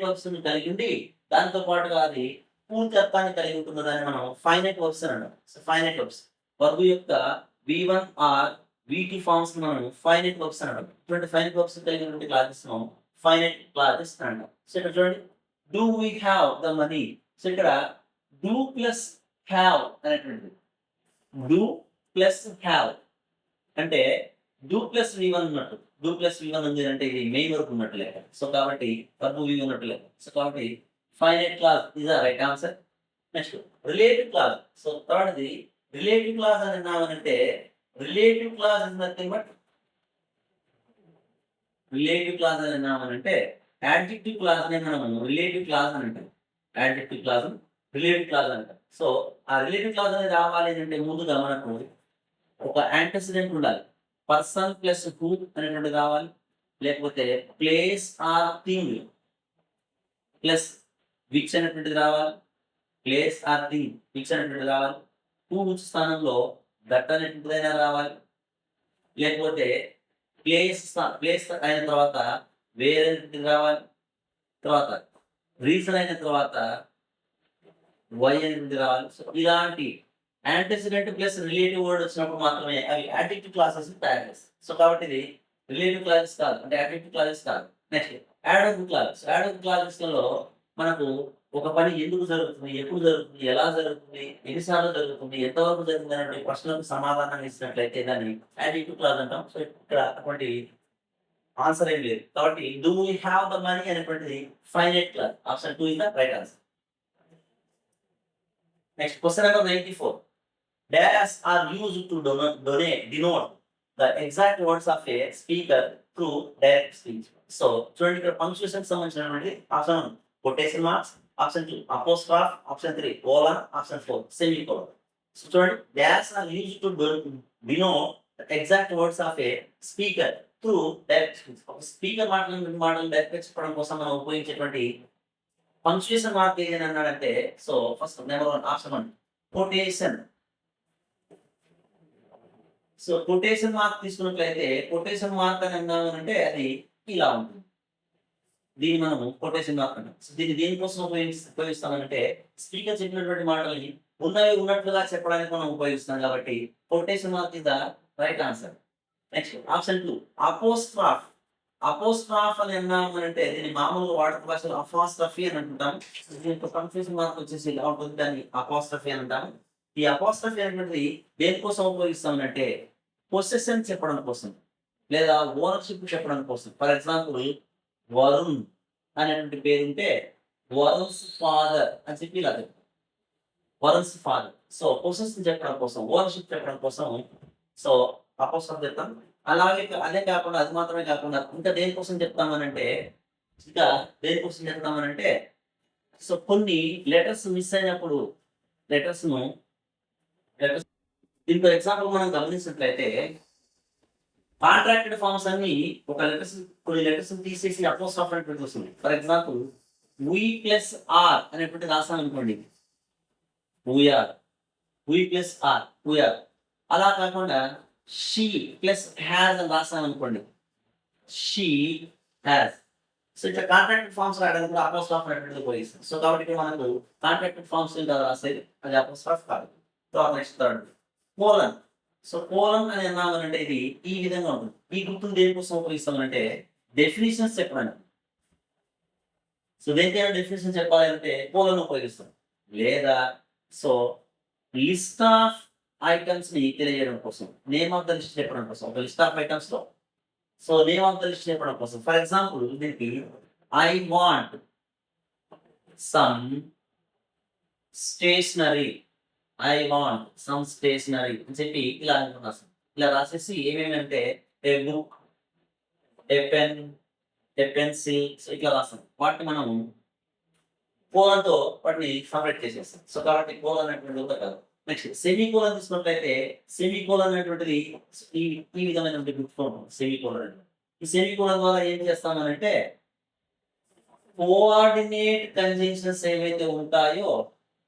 వర్బ్స్ ను కలిగి ఉండి దాంతో పాటుగా అది పూర్తి అర్థాన్ని కలిగి ఉంటుందో దాన్ని మనం ఫైనైట్ వర్బ్స్ అని అంటాం. సో ఫైనైట్ వర్బ్స్ వర్బ్ యొక్క V1 ఆర్ V2 ఫార్మ్స్ మనం ఫైనైట్ వర్బ్స్ అని అంటాం. ఇటువంటి ఫైనైట్ వర్బ్స్ కలిగినటువంటి క్లాసెస్ ను ఫైనైట్ క్లాసెస్ అని అంటాం. సో ఇక్కడ చూడండి do we have the money. So ఇక్కడ డూ ప్లస్ హ్యావ్ అనేటువంటిది డూ ప్లస్ హ్యావ్ అంటే డూ ప్లస్ V1 ఉన్నట్టు. డూ ప్లస్ V1 ఉంది అంటే ఇది మెయిన్ వరకు ఉన్నట్టు లెక్క. సో కాబట్టి వర్బ్ V ఉన్నట్టు లెక్క. సో కాబట్టి finite clause is the right answer. Next relative clause. So థర్డ్ది రిలేటివ్ క్లాస్ అని అన్నామనంటే relative clause is nothing but relative clause అని అన్నామనంటే యాడ్జెక్టివ్ క్లాస్ అని మనం రిలేటివ్ క్లాస్ అని అంటాం. యాడ్జెక్టివ్ క్లాస్ రిలేటివ్ క్లాస్ అంటాం. సో ఆ రిలేటివ్ క్లాస్ అనేది రావాలి అంటే ముందుగా మనకు ఒక యాంటెసిడెంట్ ఉండాలి. పర్సన్ ప్లస్ హూ అనేటువంటిది రావాలి, లేకపోతే place or thing plus which అనేటువంటిది రావాలి, ప్లేస్ ఆర్ థింగ్ విచ్ అనేటువంటిది రావాలి, హూ విచ్ స్థానంలో దట్ అనేటువంటిదైనా రావాలి, లేకపోతే ప్లేస్ అయిన తర్వాత వేరే రావాలి, తర్వాత రీజన్ అయిన తర్వాత వై అనేది రావాలి. సో ఇలాంటి యాంటెసిడెంట్ ప్లస్ రిలేటివ్ వర్డ్ వచ్చినప్పుడు మాత్రమే అవి యాడ్జెక్టివ్ క్లాసెస్ తయారు చేస్తాయి. సో కాబట్టి ఇది రిలేటివ్ క్లాసెస్ కాదు, అంటే యాడ్జెక్టివ్ క్లాసెస్ కాదు. నెక్స్ట్ యాడోబ్ క్లాసెస్ లో మనకు ఒక పని ఎందుకు జరుగుతుంది, ఎప్పుడు జరుగుతుంది, ఎలా జరుగుతుంది, ఎన్నిసార్లు జరుగుతుంది, ఎంతవరకు జరుగుతుంది అనే ప్రశ్నలకు సమాధానం ఇచ్చినట్లయితే దాన్ని యాడ్జెక్టివ్ క్లాస్ అంటాం. సో ఇక్కడ అటువంటి ఆన్సర్ ఏం లేదు కాబట్టి do we have the money అనేటువంటిది finite clause. Option 2 is the right answer. Next question number 94. Dash are used to denote the exact words of a speaker through direct speech. So చూడండి ఇక్కడ punctuation సంబంధించినటువంటి option 1 quotation marks, option 2 apostrophe, option 3 colon, option 4 semicolon. So చూడండి dash are used to denote the exact words of a speaker through direct speech. ఒక speaker మాటలు direct గా చెప్పడం కోసం మనం ఉపయోగించేటువంటి పంక్చుయేషన్ మార్క్ ఏదైనా అన్నాడంటే so first number 1 option 1 quotation. So quotation mark తీసుకున్నట్లయితే కొటేషన్ మార్క్ అని అన్నామంటే అది ఇలా ఉంటుంది. దీన్ని మనం కొటేషన్ మార్క్ అంటాం. సో దీన్ని దేనికోసం ఉపయోగిస్తామంటే స్పీకర్ చెప్పినటువంటి మాటల్ని ఉన్నవి ఉన్నట్లుగా చెప్పడానికి మనం ఉపయోగిస్తాం కాబట్టి quotation mark is the right answer. Next option 2 అపోస్ట్రాఫ్. అపోస్ట్రాఫ్ అని అన్నామనంటే దీన్ని మామూలుగా వాడుక భాషలో అపాస్ట్రఫీ అని అంటుంటాం. దీంట్లో కన్ఫ్యూజన్ మార్క్ వచ్చేసి ఇలా ఉంటుంది, దాన్ని అపాస్ట్రఫీ అని అంటాం. ఈ అపాస్ట్రఫీ అనేటువంటిది దేనికోసం ఉపయోగిస్తామనంటే పొసెషన్ చెప్పడం కోసం లేదా ఓనర్‌షిప్ చెప్పడం కోసం. ఫర్ ఎగ్జాంపుల్ వరుణ్ అనేటువంటి పేరుంటే వరుణ్స్ ఫాదర్ అని చెప్పి ఇలా చెప్తాం. వరుణ్స్ ఫాదర్. సో పొసెషన్ చెప్పడం కోసం, ఓనర్‌షిప్ చెప్పడం కోసం సో అపోస్ట్రఫ్ చెప్తాం. అలాగే అదే కాకుండా అది మాత్రమే కాకుండా ఇంకా దేనికోసం చెప్తామనంటే ఇంకా దేనికోసం చెప్తామనంటే సో కొన్ని లెటర్స్ మిస్ అయినప్పుడు లెటర్స్‌ను లెటర్స్ దీనికి ఎగ్జాంపుల్ మనం గమనించినట్లయితే కాంట్రాక్టెడ్ ఫార్మ్స్ అన్ని ఒక లెటర్స్ కొన్ని లెటర్స్ తీసేసి అపోస్ట్రాఫ్ అనేటువంటిది వస్తుంది. For example we plus are అనేటువంటిది రాసామనుకోండి, we're, we plus are we're. అలా కాకుండా షీ ప్లస్ హ్యాస్ అని రాసామనుకోండి, షీ హ్యాస్. సో ఇట్లా కాంట్రాక్టెడ్ ఫార్మ్స్ రాయడానికి కూడా అపోస్ట్రాఫ్ అనేటువంటిది ఉపయోగిస్తాం. సో కాబట్టి ఇక్కడ మనకు కాంట్రాక్టెడ్ ఫార్మ్స్ ఇంకా రాసేది అది అపోస్ట్రాఫ్ కాదు. తర్వాత next third colon. So colon అని అన్నామనంటే ఇది ఈ విధంగా ఉంటుంది. ఈ గుర్తును దేనికోసం ఉపయోగిస్తామంటే డెఫినేషన్స్ చెప్పడానికి. సో దేనికైనా డెఫినేషన్ చెప్పాలి అంటే కోలన్ ఉపయోగిస్తాం. లేదా సో లిస్ట్ ఆఫ్ ఐటమ్స్ ని తెలియజేయడం కోసం, నేమ్ ఆఫ్ ద లిస్ట్ చెప్పడం కోసం, ఒక లిస్ట్ ఆఫ్ ఐటమ్స్ లో so name of the list చెప్పడం కోసం. ఫర్ ఎగ్జాంపుల్ దీనికి I want some stationery, I want some stationery అని చెప్పి ఇలా రాస్తాం. ఇలా రాసేసి ఏమేమి అంటే a book, a pen, a pencil, so ఇట్లా రాస్తాం. వాటిని మనం కోలన్‌తో వాటిని సపరేట్ చేసేస్తాం. సో కాబట్టి కోలన్ అనేటువంటిది ఒకటి కాదు. నెక్స్ట్ సెమీకోలన్ తీసుకున్నట్లయితే సెమీకోలన్ అనేటువంటిది ఈ ఈ విధమైనటువంటి గుర్తు ఉంటుంది. సెమీకోలన్ అంటే ఈ సెమీకోలన్ ద్వారా ఏం చేస్తామనంటే కోఆర్డినేట్ కంజంక్షన్స్ ఏవైతే ఉంటాయో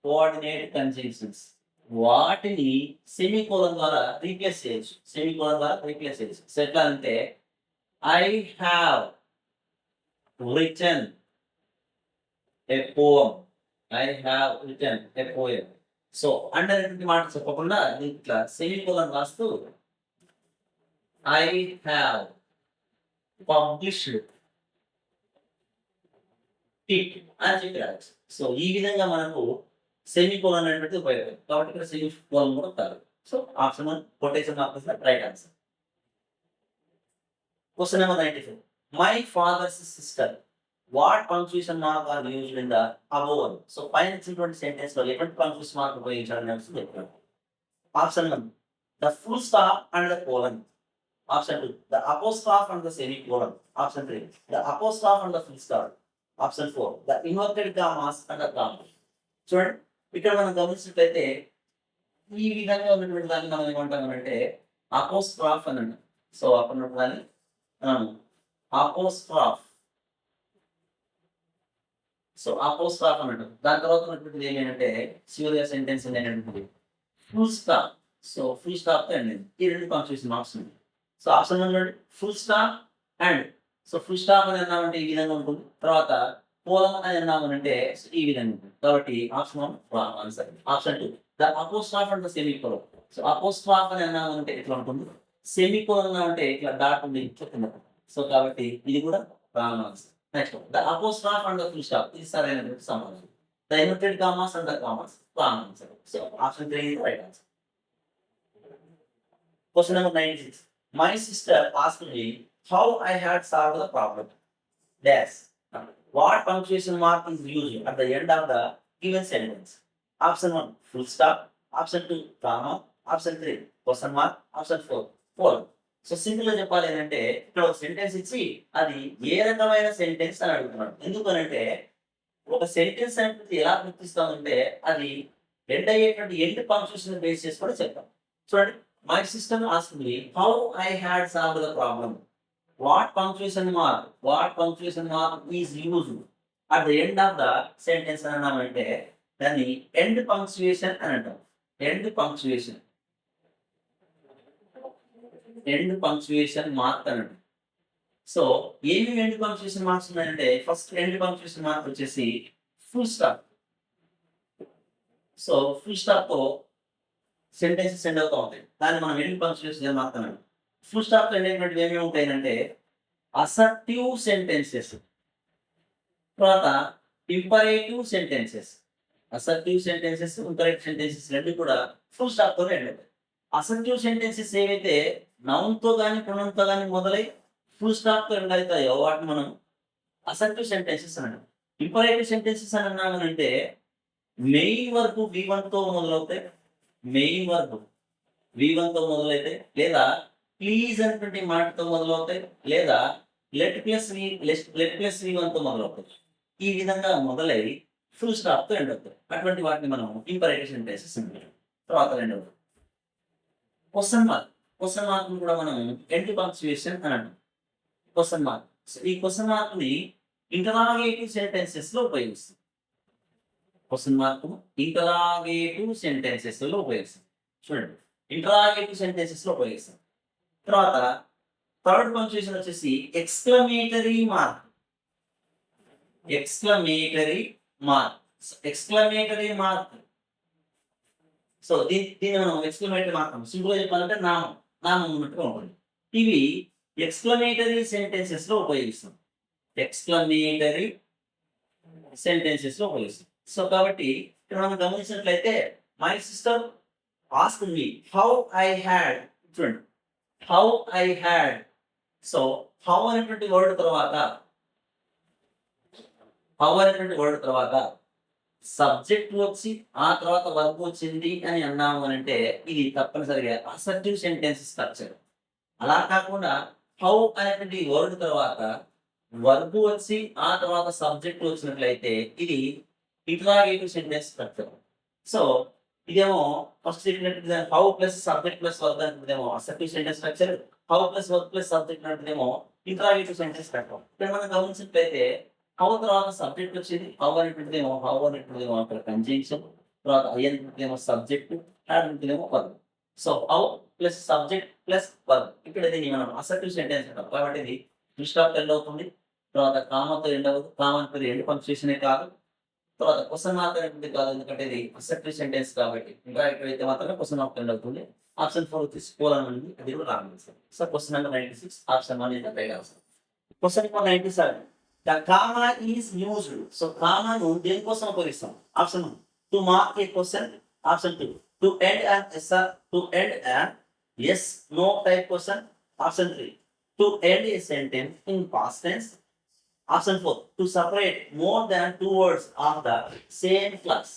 కోఆర్డినేట్ కంజంక్షన్స్ వాటిని సెమీకోలన్ ద్వారా రీప్లేస్ చేయొచ్చు. సెమీకోలన్ ద్వారా రీప్లేస్ చేయొచ్చు. సో ఎట్లా అంటే I have written a poem, I have written a poem. So under అనేటువంటి మాట చెప్పకుండా ఇట్లా సెమీకోలన్ రాస్తూ ఐ హావ్ పబ్లిష్డ్ ఇట్ అని చెప్పి రాయొచ్చు. సో ఈ విధంగా మనకు సెమీకోలన్ అనేటువంటిది ఉపయోగం. కాబట్టి ఇక్కడ సెమీకోలన్ కూడా కాదు. So option 1 quotation mark is the right answer. Question number 94. My father's sister what punctuation mark are used in the above one. So పైన ఇచ్చినటువంటి సెంటెన్స్ లో ఎటువంటి పంక్చుయేషన్ మార్క్ ఉపయోగించాలని చెప్తాను. Option 1 the full stop and the colon. Option 2 the apostrophe and the semicolon. Option 3 the apostrophe and the full stop. Option 4 the inverted commas and the comma. చూడండి ఇక్కడ మనం గమనించినట్లయితే ఈ విధంగా ఉన్నటువంటి దాన్ని మనం ఏమంటామంటే అపోస్ట్రాఫ్ అని అంటాం. సో అప్పుడు దాన్ని అపోస్ట్రాఫ్. సో అపోస్ట్రాఫ్ అని అంటాం. దాని తర్వాత ఉన్నటువంటిది ఏంటంటే చివరిగా సెంటెన్స్ ఏంటంటే full stop. So full stop తో ఎండ్. ఈ రెండు పంక్చుయేషన్ మార్క్స్ ఉన్నాయి. So option 1 full stop and so full stop అని అన్నామంటే ఈ విధంగా ఉంటుంది. తర్వాత కోలన్ అని అన్నామనంటే ఈ విధంగా ఉంటుంది. కాబట్టి option 1 wrong answer. Option 2 the apostrophe and the semicolon. So apostrophe అని అన్నామంటే ఇట్లా ఉంటుంది. సెమీకోలన్ అంటే ఇట్లా డాట్ ఉంది ఇట్లా కింద. సో కాబట్టి ఇది కూడా wrong answer. Next the apostrophe and the full stop ఇది సరైనటువంటి సమాధానం. The inverted commas and the commas wrong answer. So option 3 is right answer. Question number 96. My sister asked me how I had solved the problem. Dash. What punctuation mark is used at the end of the given sentence? Option 1 full stop. Option 2 comma. Option 3 question mark. Option 4 colon. So simple గా చెప్పాలి ఏంటంటే ఇక్కడ ఒక sentence ఇచ్చి అది ఏ రకమైన sentence అని అడుగుతున్నాడు. ఎందుకనంటే ఒక సెంటెన్స్ అనేది ఎలా గుర్తిస్తామంటే అది ఎండ్ అయ్యేటువంటి ఎండ్ పంక్చుయేషన్ బేస్ చేసి కూడా చెప్తాం. చూడండి my sister asked me how I had solved the problem. What punctuation mark is used at the end of the sentence అని అన్నామంటే దాన్ని ఎండ్ పంక్చుయేషన్ అని అంటాం. ఎండ్ పంక్చుయేషన్ మార్క్ అని అంటాం. సో ఏమేమి ఎండ్ పంక్చుయేషన్ మార్క్స్ ఉన్నాయంటే ఫస్ట్ ఎండ్ పంక్చుయేషన్ మార్క్ వచ్చేసి full stop. So full స్టాప్తో సెంటెన్సెస్ ఎండ్ అవుతూ ఉంటాయి. దాన్ని మనం ఎండింగ్ పంక్చుయేషన్ మాత్రమే. ఫుల్ స్టాప్తో ఎండ్ అయినటువంటివి ఏమేమి ఉంటాయంటే అసర్టివ్ సెంటెన్సెస్, తర్వాత imperative sentences. Assertive sentences, imperative sentences రెండు కూడా ఫుల్ స్టాప్తోనే ఎండ్ అవుతాయి. అసర్టివ్ సెంటెన్సెస్ ఏవైతే నౌన్‌తో గాని, ప్రొనౌన్‌తో గాని మొదలై ఫుల్ స్టాప్‌తో ఎండ్ అవుతాయో వాటిని మనం అసర్టివ్ సెంటెన్సెస్ అని అంటాం. ఇంపరేటివ్ సెంటెన్సెస్ అని అన్నామనంటే మెయిన్ వర్బ్ వి1తో మొదలవుతాయి. మెయిన్ వర్బ్ వి1తో మొదలైతాయి, లేదా ప్లీజ్ అనేటువంటి మాటతో మొదలవుతాయి, లేదా లెట్ ప్లస్ వి1తో మొదలవుతాయి. ఈ విధంగా మొదలై ఫుల్ స్టాప్‌తో ఎండ్ అవుతాయి. అటువంటి వాటిని మనం ఇంపరేటివ్ సెంటెన్సెస్ అంటాం. తర్వాత రెండవది క్వెషన్ మార్క్. క్వెషన్ మార్క్‌ని కూడా మనం ఎండ్ పంక్చుయేషన్ అని అంటాం. Question mark. సో, ఈ క్వెషన్ మార్క్‌ని ఇంటరాగేటివ్ సెంటెన్సెస్‌లో ఉపయోగిస్తాం. క్వెషన్ మార్క్‌ను ఇంటరాగేటివ్ సెంటెన్సెస్‌లో ఉపయోగిస్తాం. చూడండి, ఇంటరాగేటివ్ సెంటెన్సెస్‌లో ఉపయోగిస్తాం. తర్వాత థర్డ్ పంక్చుయేషన్ వచ్చేసి exclamatory mark. Exclamatory mark. Exclamatory mark. So, దీన్ని మనం ఎక్స్‌క్లమేటరీ మార్క్ అంటాం. సింపుల్‌గా చెప్పాలంటే నామం. నామం ఉన్నట్టుగా ఉంటుంది. ఇవి ఎక్స్‌క్లమేటరీ సెంటెన్సెస్‌లో ఉపయోగిస్తాం. ఎక్స్‌క్లమేటరీ సెంటెన్సెస్‌లో ఉపయోగిస్తాం. సో, కాబట్టి ఇక్కడ మనం గమనించినట్లయితే my sister asked me how I had. చూడండి, how I had. So, how అనేటువంటి వర్డ్ తర్వాత సబ్జెక్ట్ వచ్చి ఆ తర్వాత వర్బ్ వచ్చింది అని అన్నాము అనంటే ఇది తప్పనిసరిగా అసర్టివ్ సెంటెన్స్ స్ట్రక్చర్. అలా కాకుండా హౌ అనేటువంటి వర్డ్ తర్వాత వర్బ్ వచ్చి ఆ తర్వాత సబ్జెక్ట్ వచ్చినట్లయితే ఇది ఇంటరాగేటివ్ సెంటెన్స్ స్ట్రక్చర్. సో, ఇదేమో ఫస్ట్ చెప్పినట్టుగా how plus subject plus verb అనేటువంటిదేమో assertive sentence structure. How plus verb plus subject అనేటువంటిదేమో ఇంటరాగేటివ్ సెంటెన్స్ స్ట్రక్చర్. ఇక్కడ మనం గమనించినట్లయితే హౌ తర్వాత సబ్జెక్ట్ వచ్చింది. హౌ అనేటువంటిదేమో అక్కడ కంజంక్షన్. తర్వాత ఐ అనేటువంటిదేమో సబ్జెక్ట్, హ్యాడ్ అనేటువంటిదేమో verb. So, how plus subject plus verb. ఇక్కడ దీన్ని మనం అసర్టివ్ సెంటెన్స్ అంటాం. కాబట్టి ఇది ఫుల్ స్టాప్‌తో ఎండ్ అవుతుంది. తర్వాత కామాతో ఎండ్ అవ్వదు. కామా అనేది ఎండ్ పంక్చుయేషనే కాదు. తర్వాత క్వెషన్ మార్క్ అనేటువంటిది కాదు. ఎందుకంటే ఇది అసర్టివ్ సెంటెన్స్ కాబట్టి. ఇంటరాక్టివ్ అయితే మాత్రమే క్వెషన్ మార్క్‌తో ఎండ్ అవుతుంది. ఆప్షన్ 4 వచ్చేసి కోలన్ ఉంది. అది కూడా wrong answer. So, question number 96 option 1 is the right answer. Question number 97. The comma is used. So, కామాను దేనికోసం ఉపయోగిస్తాం? Option 1 to mark a question. Option 2 to end an yes or to end an yes no type question. Option 3 to end a sentence in past tense. Option 4 to separate more than 2 words of the same class.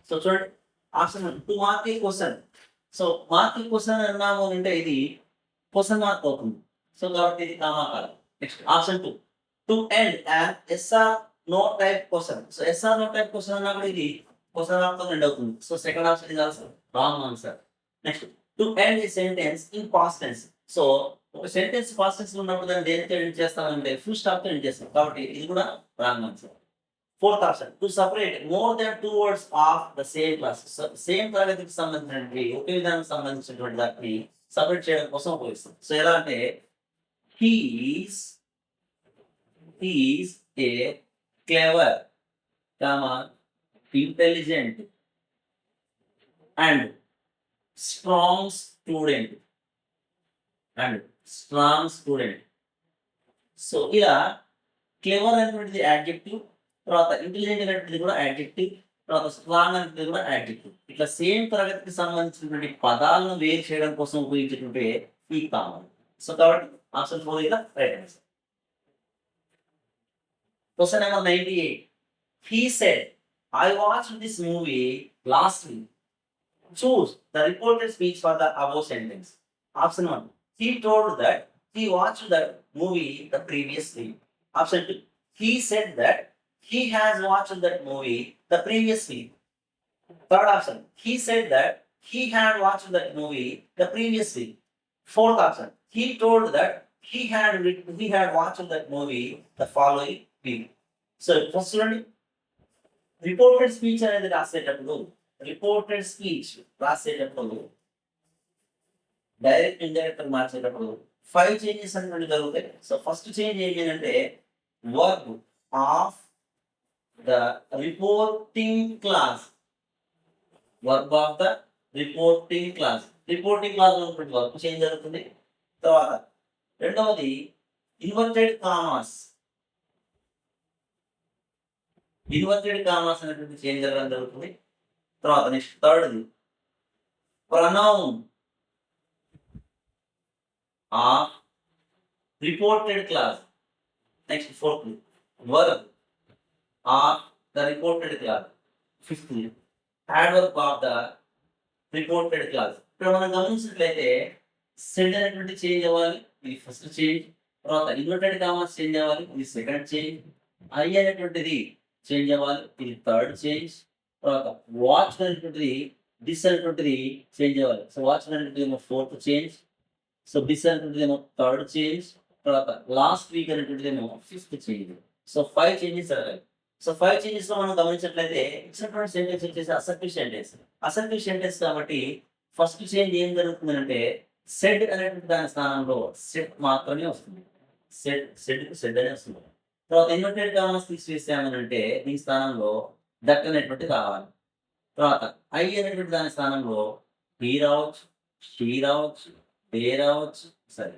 So, చూడండి, option 1 to mark a question. So, mark a question అన్నాము అంటే ఇది question mark అవుతుంది. So, కాబట్టి ఇది comma కాదు. Next option 2 to end an yes or no type question. So, yes or no type question అన్నా కూడా ఇది క్వెషన్ మార్క్‌తో ఎండ్ అవుతుంది. So, second option is also wrong answer. Next to end a sentence in past tense. So, ఒక sentence past టెన్స్‌లో ఉన్నప్పుడు దాన్ని దేనితో ఎండ్ చేస్తామంటే ఫుల్ స్టాప్‌తో ఎండ్ చేస్తాం. కాబట్టి ఇది కూడా wrong answer. Fourth option to separate more than 2 words of the same class. So, same తరగతికి సంబంధించినటువంటి ఒకే విధానానికి సంబంధించినటువంటి దాన్ని సెపరేట్ చేయడం కోసం ఉపయోగిస్తాం. సో, ఎలా అంటే he is a clever, intelligent and strong student. So, ఇలా క్లెవర్ అనేటువంటిది యాడ్జెక్టివ్, తర్వాత ఇంటెలిజెంట్ అనేటువంటిది కూడా యాడ్జెక్టివ్, తర్వాత స్ట్రాంగ్ అనేటువంటిది కూడా యాడ్జెక్టివ్. ఇట్లా సేమ్ తరగతికి సంబంధించినటువంటి పదాలను వేరు చేయడం కోసం ఉపయోగించేటువంటి ఈ కామన్. సో, కాబట్టి option 4 is the right answer. Question number 98. He said, I watched this movie last week. Choose the reported speech for the above sentence. Option 1. He told that he watched that movie the previous week. Option 2. He said that he has watched that movie the previous week. Third option. He said that he had watched that movie the previous week. Fourth option. He told that he had watched that movie the following week. So, first one, reported speech అనేది రాసేటప్పుడు direct indirect మార్చేటప్పుడు 5 changes అనేవి జరుగుతాయి. So, first change ఏంటంటే verb of the reporting clause. Verb of the reporting clause. Reporting clause ఉన్నటువంటి work change జరుగుతుంది. తర్వాత రెండవది ఇన్వర్టెడ్ కామాస్. ఇన్వర్టెడ్ కామాస్ అనేటువంటి చేంజ్ జరగడం జరుగుతుంది. తర్వాత నెక్స్ట్ థర్డ్ది pronoun of reported clause. Next fourth verb of the reported clause. Fifth adverb of the reported clause. ఇక్కడ మనం గమనించినట్లయితే సెడ్ అనేటువంటి చేంజ్ అవ్వాలి, ఇది ఫస్ట్ చేంజ్. తర్వాత ఇన్వర్టెడ్ కామాస్ చేంజ్ అవ్వాలి, ఇది సెకండ్ చేంజ్. ఐ అనేటువంటిది చేంజ్ అవ్వాలి, ఇది థర్డ్ చేంజ్. తర్వాత వాచ్ అనేటువంటిది డిస్ అనేటువంటిది చేంజ్ అవ్వాలి. సో వాచ్ అనేటువంటిది ఏమో ఫోర్త్ చేంజ్. సో డిస్ అనేటువంటిది ఏమో థర్డ్ చేంజ్. తర్వాత లాస్ట్ వీక్ అనేటువంటిది ఏమో ఫిఫ్త్ చేంజ్. సో 5 చేంజెస్ జరగాలి. సో 5 చేంజెస్ లో మనం గమనించినట్లయితే ఇచ్చినటువంటి సెంటెన్స్ వచ్చేసి అసర్టివ్ సెంటెన్స్. అసర్టివ్ సెంటెన్స్ కాబట్టి ఫస్ట్ చేంజ్ ఏం జరుగుతుంది అంటే సెడ్ అనేటువంటి దాని స్థానంలో సెట్ మాత్రమే వస్తుంది. సెడ్ అనే వస్తుంది. తర్వాత ఇన్వర్టెడ్ కామాస్ తీసివేసామని అంటే దీని స్థానంలో దట్ అనేటువంటి రావాలి. తర్వాత ఐ అనేటువంటి దాని స్థానంలో హీ రావచ్చు, షీ రావచ్చు, దే రావచ్చు, సరే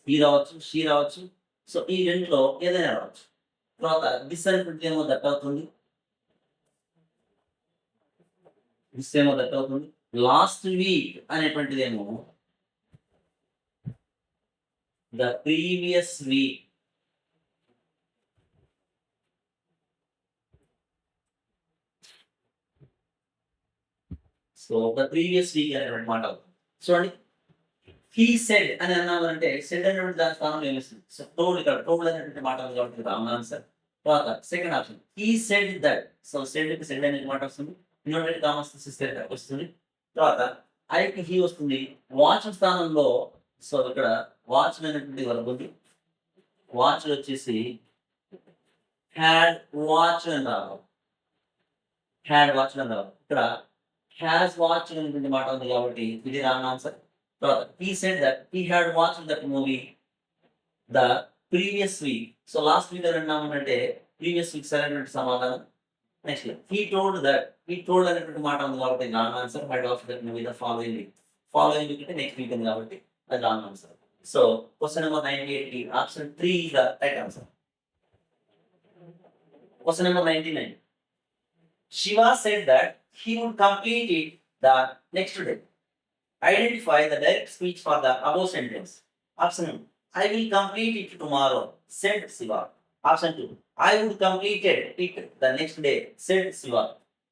హీ రావచ్చు, షీ రావచ్చు. సో ఈ రెండులో ఏదైనా రావచ్చు. తర్వాత దిస్ అనేటువంటిది ఏమో దట్ అవుతుంది, దిస్ ఏమో దట్ అవుతుంది. లాస్ట్ వీక్ అనేటువంటిది ఏమో the previous week. So the previous week అనేటువంటి మాట అవుతుంది. చూడండి, హీ సెడ్ అని అన్నామంటే సెడ్ అనేటువంటి దాని స్థానంలో ఏమిస్తుంది. సో టోల్డ్, ఇక్కడ టోల్డ్ అనేటువంటి మాట ఉంది కాబట్టి రాంగ్ ఆన్సర్. తర్వాత second option he said that. So said కి సెడ్ అనే మాట వస్తుంది, ఇన్వర్టెడ్ కామాస్ తీసిస్తే వస్తుంది. తర్వాత ఐకి హీ వస్తుంది. వాచ్ స్థానంలో సో ఇక్కడ వాచ్ అనేటువంటి వర్బ్ ఉంది. వాచ్ వచ్చేసి హ్యాడ్ వాచ్ అని రావాలి, హ్యాడ్ వాచ్ అని రావాలి. ఇక్కడ హ్యాస్ వాచ్ అనేటువంటి మాట ఉంది కాబట్టి ఇది రాంగ్ ఆన్సర్. తర్వాత he said that he had watched that movie the previous week. So last week అని అన్నామంటే ప్రీవియస్ వీక్ సరైనటువంటి సమాధానం. Next he told that, he told అనేటువంటి మాట ఉంది కాబట్టి wrong answer. had watched that movie the following week. Following week అంటే next week ఉంది కాబట్టి అది wrong answer. So question number 98 option 3 is the right answer. Question number 99. Shiva said that he would complete it the next day. Identify the direct speech for the above sentence. Option 1. I will complete it tomorrow, said Shiva. Option 2. I would complete it the next day, said Shiva.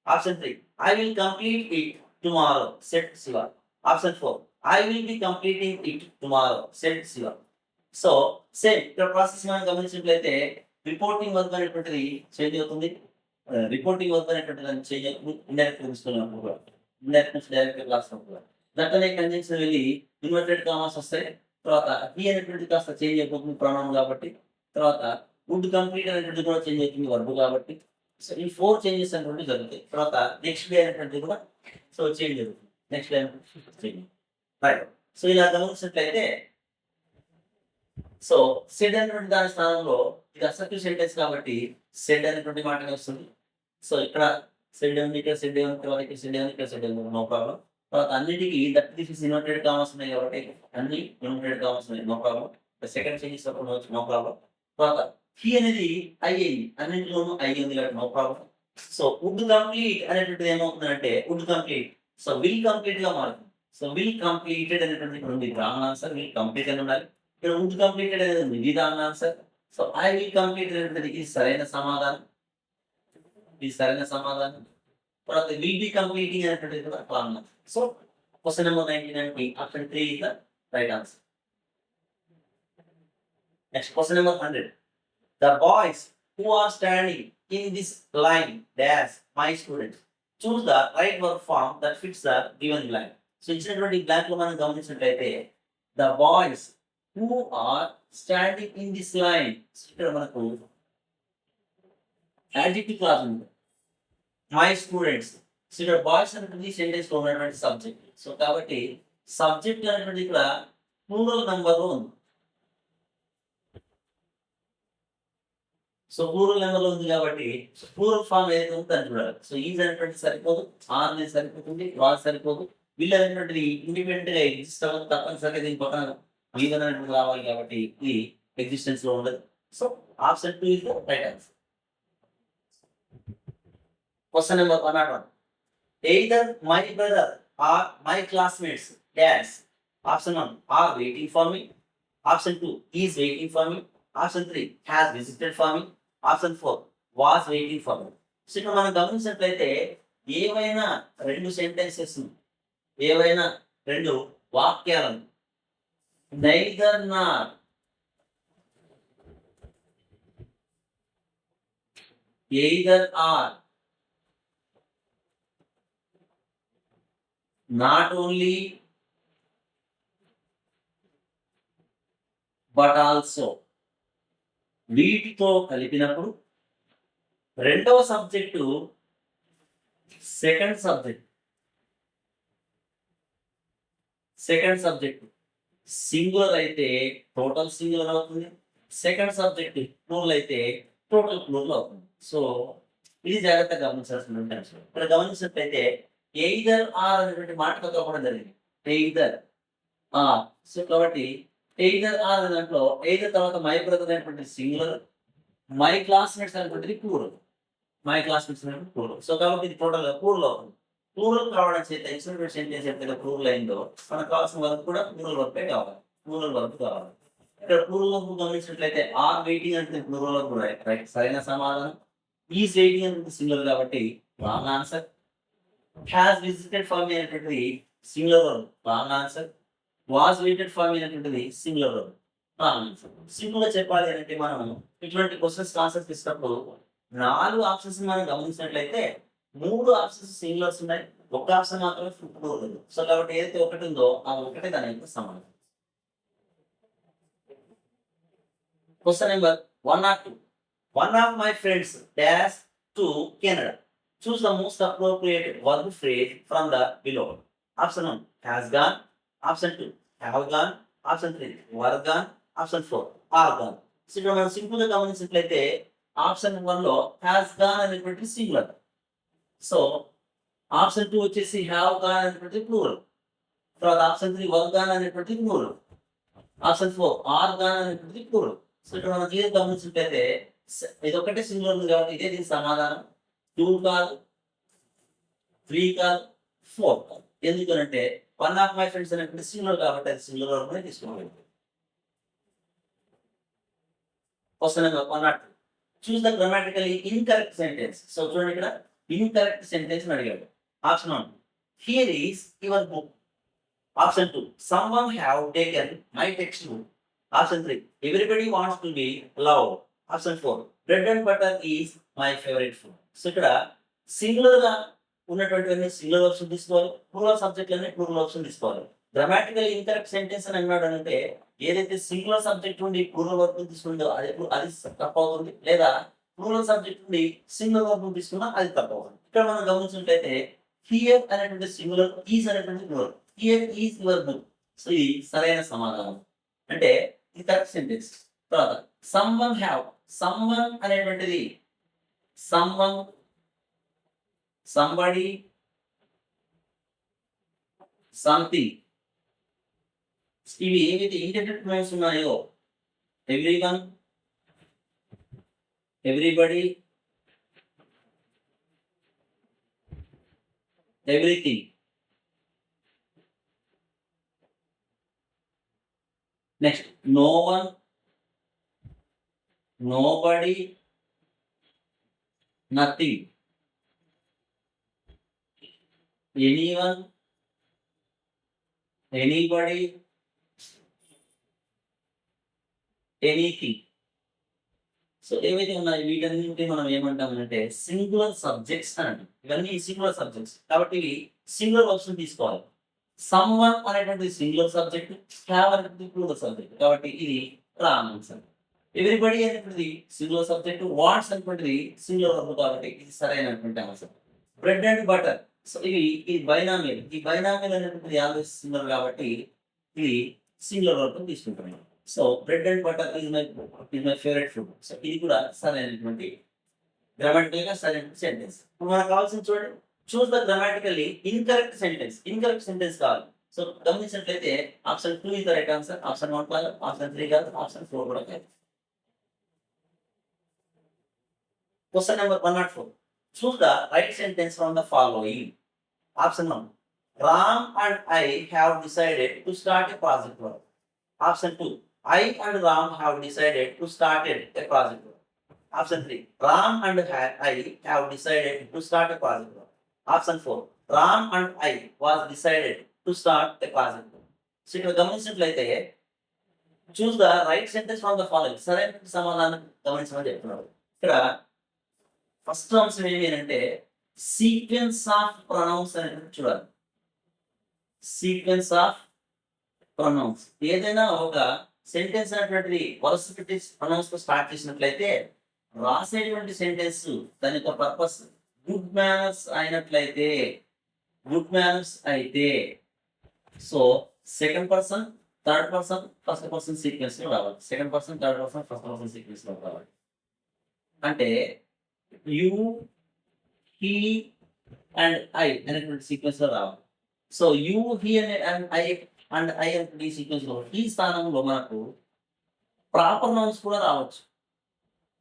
Option 3. I will complete it tomorrow, said Shiva. Option 4. I will be completing it tomorrow, said Shiva. So same ఇక్కడ process మనం గమనించినట్లయితే reporting work అనేటువంటిది change అవుతుంది. Reporting work అనేటువంటిది change అవుతుంది. Indirect తీసుకున్నప్పుడు కూడా, indirect నుంచి డైరెక్ట్ రాసినప్పుడు దట్ అనే కంజంక్షన్ వెళ్ళి ఇన్వర్టెడ్ కామాస్ వస్తాయి. తర్వాత హీ అనేటువంటి కాస్త చేంజ్ అయిపోతుంది ప్రొనౌన్ కాబట్టి. తర్వాత వుడ్ కంప్లీట్ అనేటువంటి కూడా చేంజ్ అవుతుంది వర్బ్ కాబట్టి. సో ఈ 4 చేంజెస్ అనేటువంటి జరుగుతాయి. తర్వాత నెక్స్ట్ డే అనేటువంటిది కూడా సో చేంజ్ జరుగుతుంది. Next day change right. So ఇలా గమనించినట్లయితే సో సెడ్ అనేటువంటి దాని స్థానంలో ఇది అసర్టివ్ సెంటెన్స్ కాబట్టి సెడ్ అనేటువంటి మాటనే వస్తుంది. సో ఇక్కడ సెడ్ ఉంది, ఇక్కడ సెడ్ ఉంది, తర్వాత ఇక్కడ సెడ్ ఉంది, ఇక్కడ సెడ్ ఉంది, నో ప్రాబ్లం. తర్వాత అన్నిటికీ దట్ దిస్ ఇన్వర్టెడ్ కామర్స్ ఉన్నాయి కాబట్టి అన్ని ఇన్వర్టెడ్ కామర్స్ ఉన్నాయి, no problem. Second changes no problem. తర్వాత హీ అనేది ఐ అయింది, అన్నింటిలోనూ ఐ ఉంది కాబట్టి no problem. So would complete అనేటువంటిది ఏమవుతుందంటే would complete so will complete గా మారుతుంది. సో విల్ కంప్లీటెడ్ అనేటువంటి ఉంది రాంగ్ ఆన్సర్. విల్ కంప్లీట్ అని ఉండాలి. ఇక్కడ వుడ్ కంప్లీటెడ్ అనేది ఉంది, ఇది wrong answer. So I will complete అనేటువంటిది ఇది సరైన సమాధానం, ఇది సరైన సమాధానం. తర్వాత విల్ బి కంప్లీటింగ్ అనేటువంటిది కూడా wrong answer. So question number 99 option 3 is the right answer. Next question number 100. The boys who are standing in this line dash my students. Choose the right verb form that fits the given blank. So ఇచ్చినటువంటి blank లో మనం గమనించినట్లయితే the boys who are standing in this line, ఇక్కడ మనకు adjective clause ఉంది, my students. So ఇక్కడ boys అనేటువంటి sentence లో ఉన్నటువంటి సబ్జెక్ట్. సో కాబట్టి సబ్జెక్ట్ అనేటువంటి ఇక్కడ ప్లూరల్ నంబర్ లో ఉంది. సో ప్లూరల్ నెంబర్ లో ఉంది కాబట్టి ప్లూరల్ ఫామ్ ఏదైతే ఉందో దాన్ని చూడాలి. సో ఈజ్ అనేటువంటి సరిపోదు, ఆర్ అనేది సరిపోతుంది, వాజ్ సరిపోదు. వీళ్ళు అనేటువంటిది ఇండిపెండెంట్ గా ఎగ్జిస్ట్ అవ్వదు, తప్పనిసరిగా దీని పక్కన వీళ్ళు అనేటువంటి రావాలి కాబట్టి ఇది ఎగ్జిస్టెన్స్ లో ఉండదు. So option 2 is the right answer. Question number 101. Either my brother or my classmates dash. Option 1 are waiting for me. Option 2 is waiting for me. Option 3 has visited for me. Option 4 was waiting for me. So ఇక్కడ మనం గమనించినట్లయితే ఏవైనా రెండు sentences, ఏవైనా రెండు వాక్యాలను neither Nar, either are, not only but also వీటితో కలిపినప్పుడు రెండవ సబ్జెక్టు సెకండ్ సబ్జెక్ట్ సింగులర్ అయితే టోటల్ సింగులర్ అవుతుంది, సెకండ్ సబ్జెక్ట్ ప్లూరల్ అయితే టోటల్ ప్లూరల్ అవుతుంది. సో ఇది జాగ్రత్తగా గమనించాల్సిన అంశం. ఇక్కడ గమనించినట్లయితే ఎయిదర్ ఆర్ అనేటువంటి మాటతో కలపడం జరిగింది. Either are. సో కాబట్టి ఎయిదర్ ఆర్ అనే దాంట్లో ఎయిదర్ తర్వాత మై బ్రదర్ అనేటువంటి సింగులర్, మై క్లాస్మేట్స్ అనేటువంటిది ప్లూరల్. మై క్లాస్మేట్స్ అనేటువంటి ప్లూరల్. సో కాబట్టి ఇది టోటల్ ప్లూరల్ అవుతుంది. ప్లూరల్ కావడం చేత ఎక్స్పెరిమెంట్ సెంటెన్స్ ఎప్పుడైతే ప్లూరల్ అయిందో మనకు కావాల్సిన వర్క్ కూడా ప్లూరల్ వర్క్ కావాలి. ప్లూరల్ వర్క్ కావాలి. ఇక్కడ ప్లూరల్ వర్క్ గమనించినట్లయితే ఆర్ వెయిటింగ్ అంటే ప్లూరల్ వర్క్ కూడా రైట్, సరైన సమాధానం. ఈజ్ వెయిటింగ్ అనేది సింగులర్ కాబట్టి wrong answer. Has visited for me అనేటువంటిది singular work, wrong answer. Was waited for me అనేటువంటిది singular work, wrong answer. Simple గా చెప్పాలి అంటే మనం ఇటువంటి క్వశ్చన్స్ ఆన్సర్స్ ఇచ్చినప్పుడు 4 ఆప్షన్స్ మనం గమనించినట్లయితే 3 ఆప్షన్స్ సింగులర్స్ ఉన్నాయి, ఒక ఆప్షన్ మాత్రమే ప్లూరల్. సో కాబట్టి ఏదైతే ఒకటి ఉందో ఆ ఒకటే దాని యొక్క సమానం. Question number 102. One of my friends dash to Canada. Choose the most appropriate verb phrase from the below. Option 1 has gone. Option 2 have gone. Option 3 were gone. Option 4 are gone. So ఇక్కడ మనం simple గా గమనించినట్లయితే option 1 లో has gone అనేటువంటి singular. So option 2 వచ్చేసి have gone అనేటువంటి plural. తర్వాత option 3 వర్ gone అనేటువంటి ప్లూరల్. ఆప్షన్ 4 ఆర్ గాన్ అనేటువంటి ప్లూరల్. సో ఇక్కడ మనం క్లియర్ గమనించినట్లయితే ఇది ఒకటే సింగులర్ ఉంది కాబట్టి ఇదే దీనికి సమాధానం. 2 కాదు, 3 కాదు, 4 కాదు. ఎందుకంటే వన్ ఆఫ్ మై ఫ్రెండ్స్ అనేటువంటి సింగులర్ కాబట్టి అది సింగులర్ వర్క్ తీసుకోవాలి. Question number 102. Choose the grammatically incorrect sentence. So చూడండి ఇక్కడ ఇన్కరెక్ట్ సెంటెన్స్ అడిగాడు. Option 1 here is your book. Option 2 someone have taken my text book. Option 3 everybody wants to be love. Option 4 bread and butter is my favourite food. So ఇక్కడ singular గా ఉన్నటువంటి singular verbs తీసుకోవాలి, plural subject లోనే plural verbs తీసుకోవాలి. Grammatical incorrect sentence అని అన్నాడు అంటే ఏదైతే సింగులర్ సబ్జెక్ట్ నుండి ప్లూరల్ వర్బ్ తీసుకుందో అది తప్పు అవుతుంది, లేదా ప్లూరల్ సబ్జెక్ట్ నుండి సింగులర్ వర్బ్ తీసుకున్నా అది తప్పు అవుతుంది. ఇక్కడ మనం గమనించినట్లయితే హియర్ అనేటువంటి సింగులర్, ఈజ్ అనేటువంటి plural. Here is your book. So ఇది సరైన సమాధానం, అంటే ఇది కరెక్ట్ సెంటెన్స్. తర్వాత సమ్వన్ హ్యావ్, సమ్వన్ అనేటువంటిది సమ్వన్, సంబడి, సంథింగ్, ఇవి ఏవైతే ఇంటెండెడ్ ప్రొనౌన్స్ ఉన్నాయో everyone, everybody, everything. Next no one, nobody, nothing, anyone, anybody, anything. So ఏవైతే ఉన్నాయి వీటన్నింటి మనం ఏమంటామంటే సింగులర్ సబ్జెక్ట్స్ అని అంటాం. ఇవన్నీ సింగులర్ సబ్జెక్ట్స్ కాబట్టి ఇవి సింగులర్ వర్బ్స్ తీసుకోవాలి. సమ్వన్ అనేటువంటి సింగులర్ సబ్జెక్ట్, హ్యావ్ అనేటువంటి ప్లూరల్ సబ్జెక్ట్ కాబట్టి ఇది రాంగ్ ఆన్సర్. ఎవ్రీబడి అనేటువంటిది సింగులర్ సబ్జెక్ట్, వాట్స్ అనేటువంటిది సింగులర్ వర్బ్ కాబట్టి ఇది సరైనటువంటి answer. Bread and butter, so ఇది బైనామియల్, ఈ బైనామియల్ అనేటువంటిది ఆల్వేస్ సింగులర్ కాబట్టి ఇది సింగులర్ వర్బ్ తీసుకుంటున్నాం. So bread and butter is my favourite food. So ఇది కూడా సరైనటువంటి గ్రామటికల్ గా సరైన సెంటెన్స్. మనకు కావాల్సింది చూడండి, choose the grammatically incorrect sentence. Incorrect sentence కావాలి. సో గమనించినట్లయితే option 2 is the right answer, option 1 కాదు, ఆప్షన్ 3 కాదు, ఆప్షన్ 4 కూడా కాదు. Question number 104. Choose the right sentence from the following. Option 1, Ram and I have decided to start a project work. Option 2, I and Ram have decided to start a project work. Option 3, Ram and I have decided to start a project work. Option 4, Ram and I was decided to start a project work. So ఇక్కడ గమనించినట్లయితే choose the right sentence from the following, సరైన సమాధానం గమనించమని చెప్తున్నారు. ఇక్కడ first అంశం ఏమి అంటే సీక్వెన్స్ ఆఫ్ ప్రొనౌన్స్ అనేది చూడాలి. Sequence of pronouns. ఏదైనా ఒక సెంటెన్స్ అనేటువంటిది వరుస పెట్టి ప్రొనౌన్స్ తో స్టార్ట్ చేసినట్లయితే రాసేటువంటి సెంటెన్స్ దాని యొక్క పర్పస్ గుడ్ మేనర్స్ అయినట్లయితే, గుడ్ మేనర్స్ అయితే so second person, third person, first person sequence లో రావాలి. Second person, third person, first person sequence లో రావాలి. అంటే యు, హీ అండ్ ఐ అనేటువంటి సీక్వెన్స్ లో రావాలి. So you, he and I అనేటువంటి సీక్వెన్స్ లో ఈ స్థానంలో మనకు ప్రాపర్ నౌన్స్ కూడా రావచ్చు.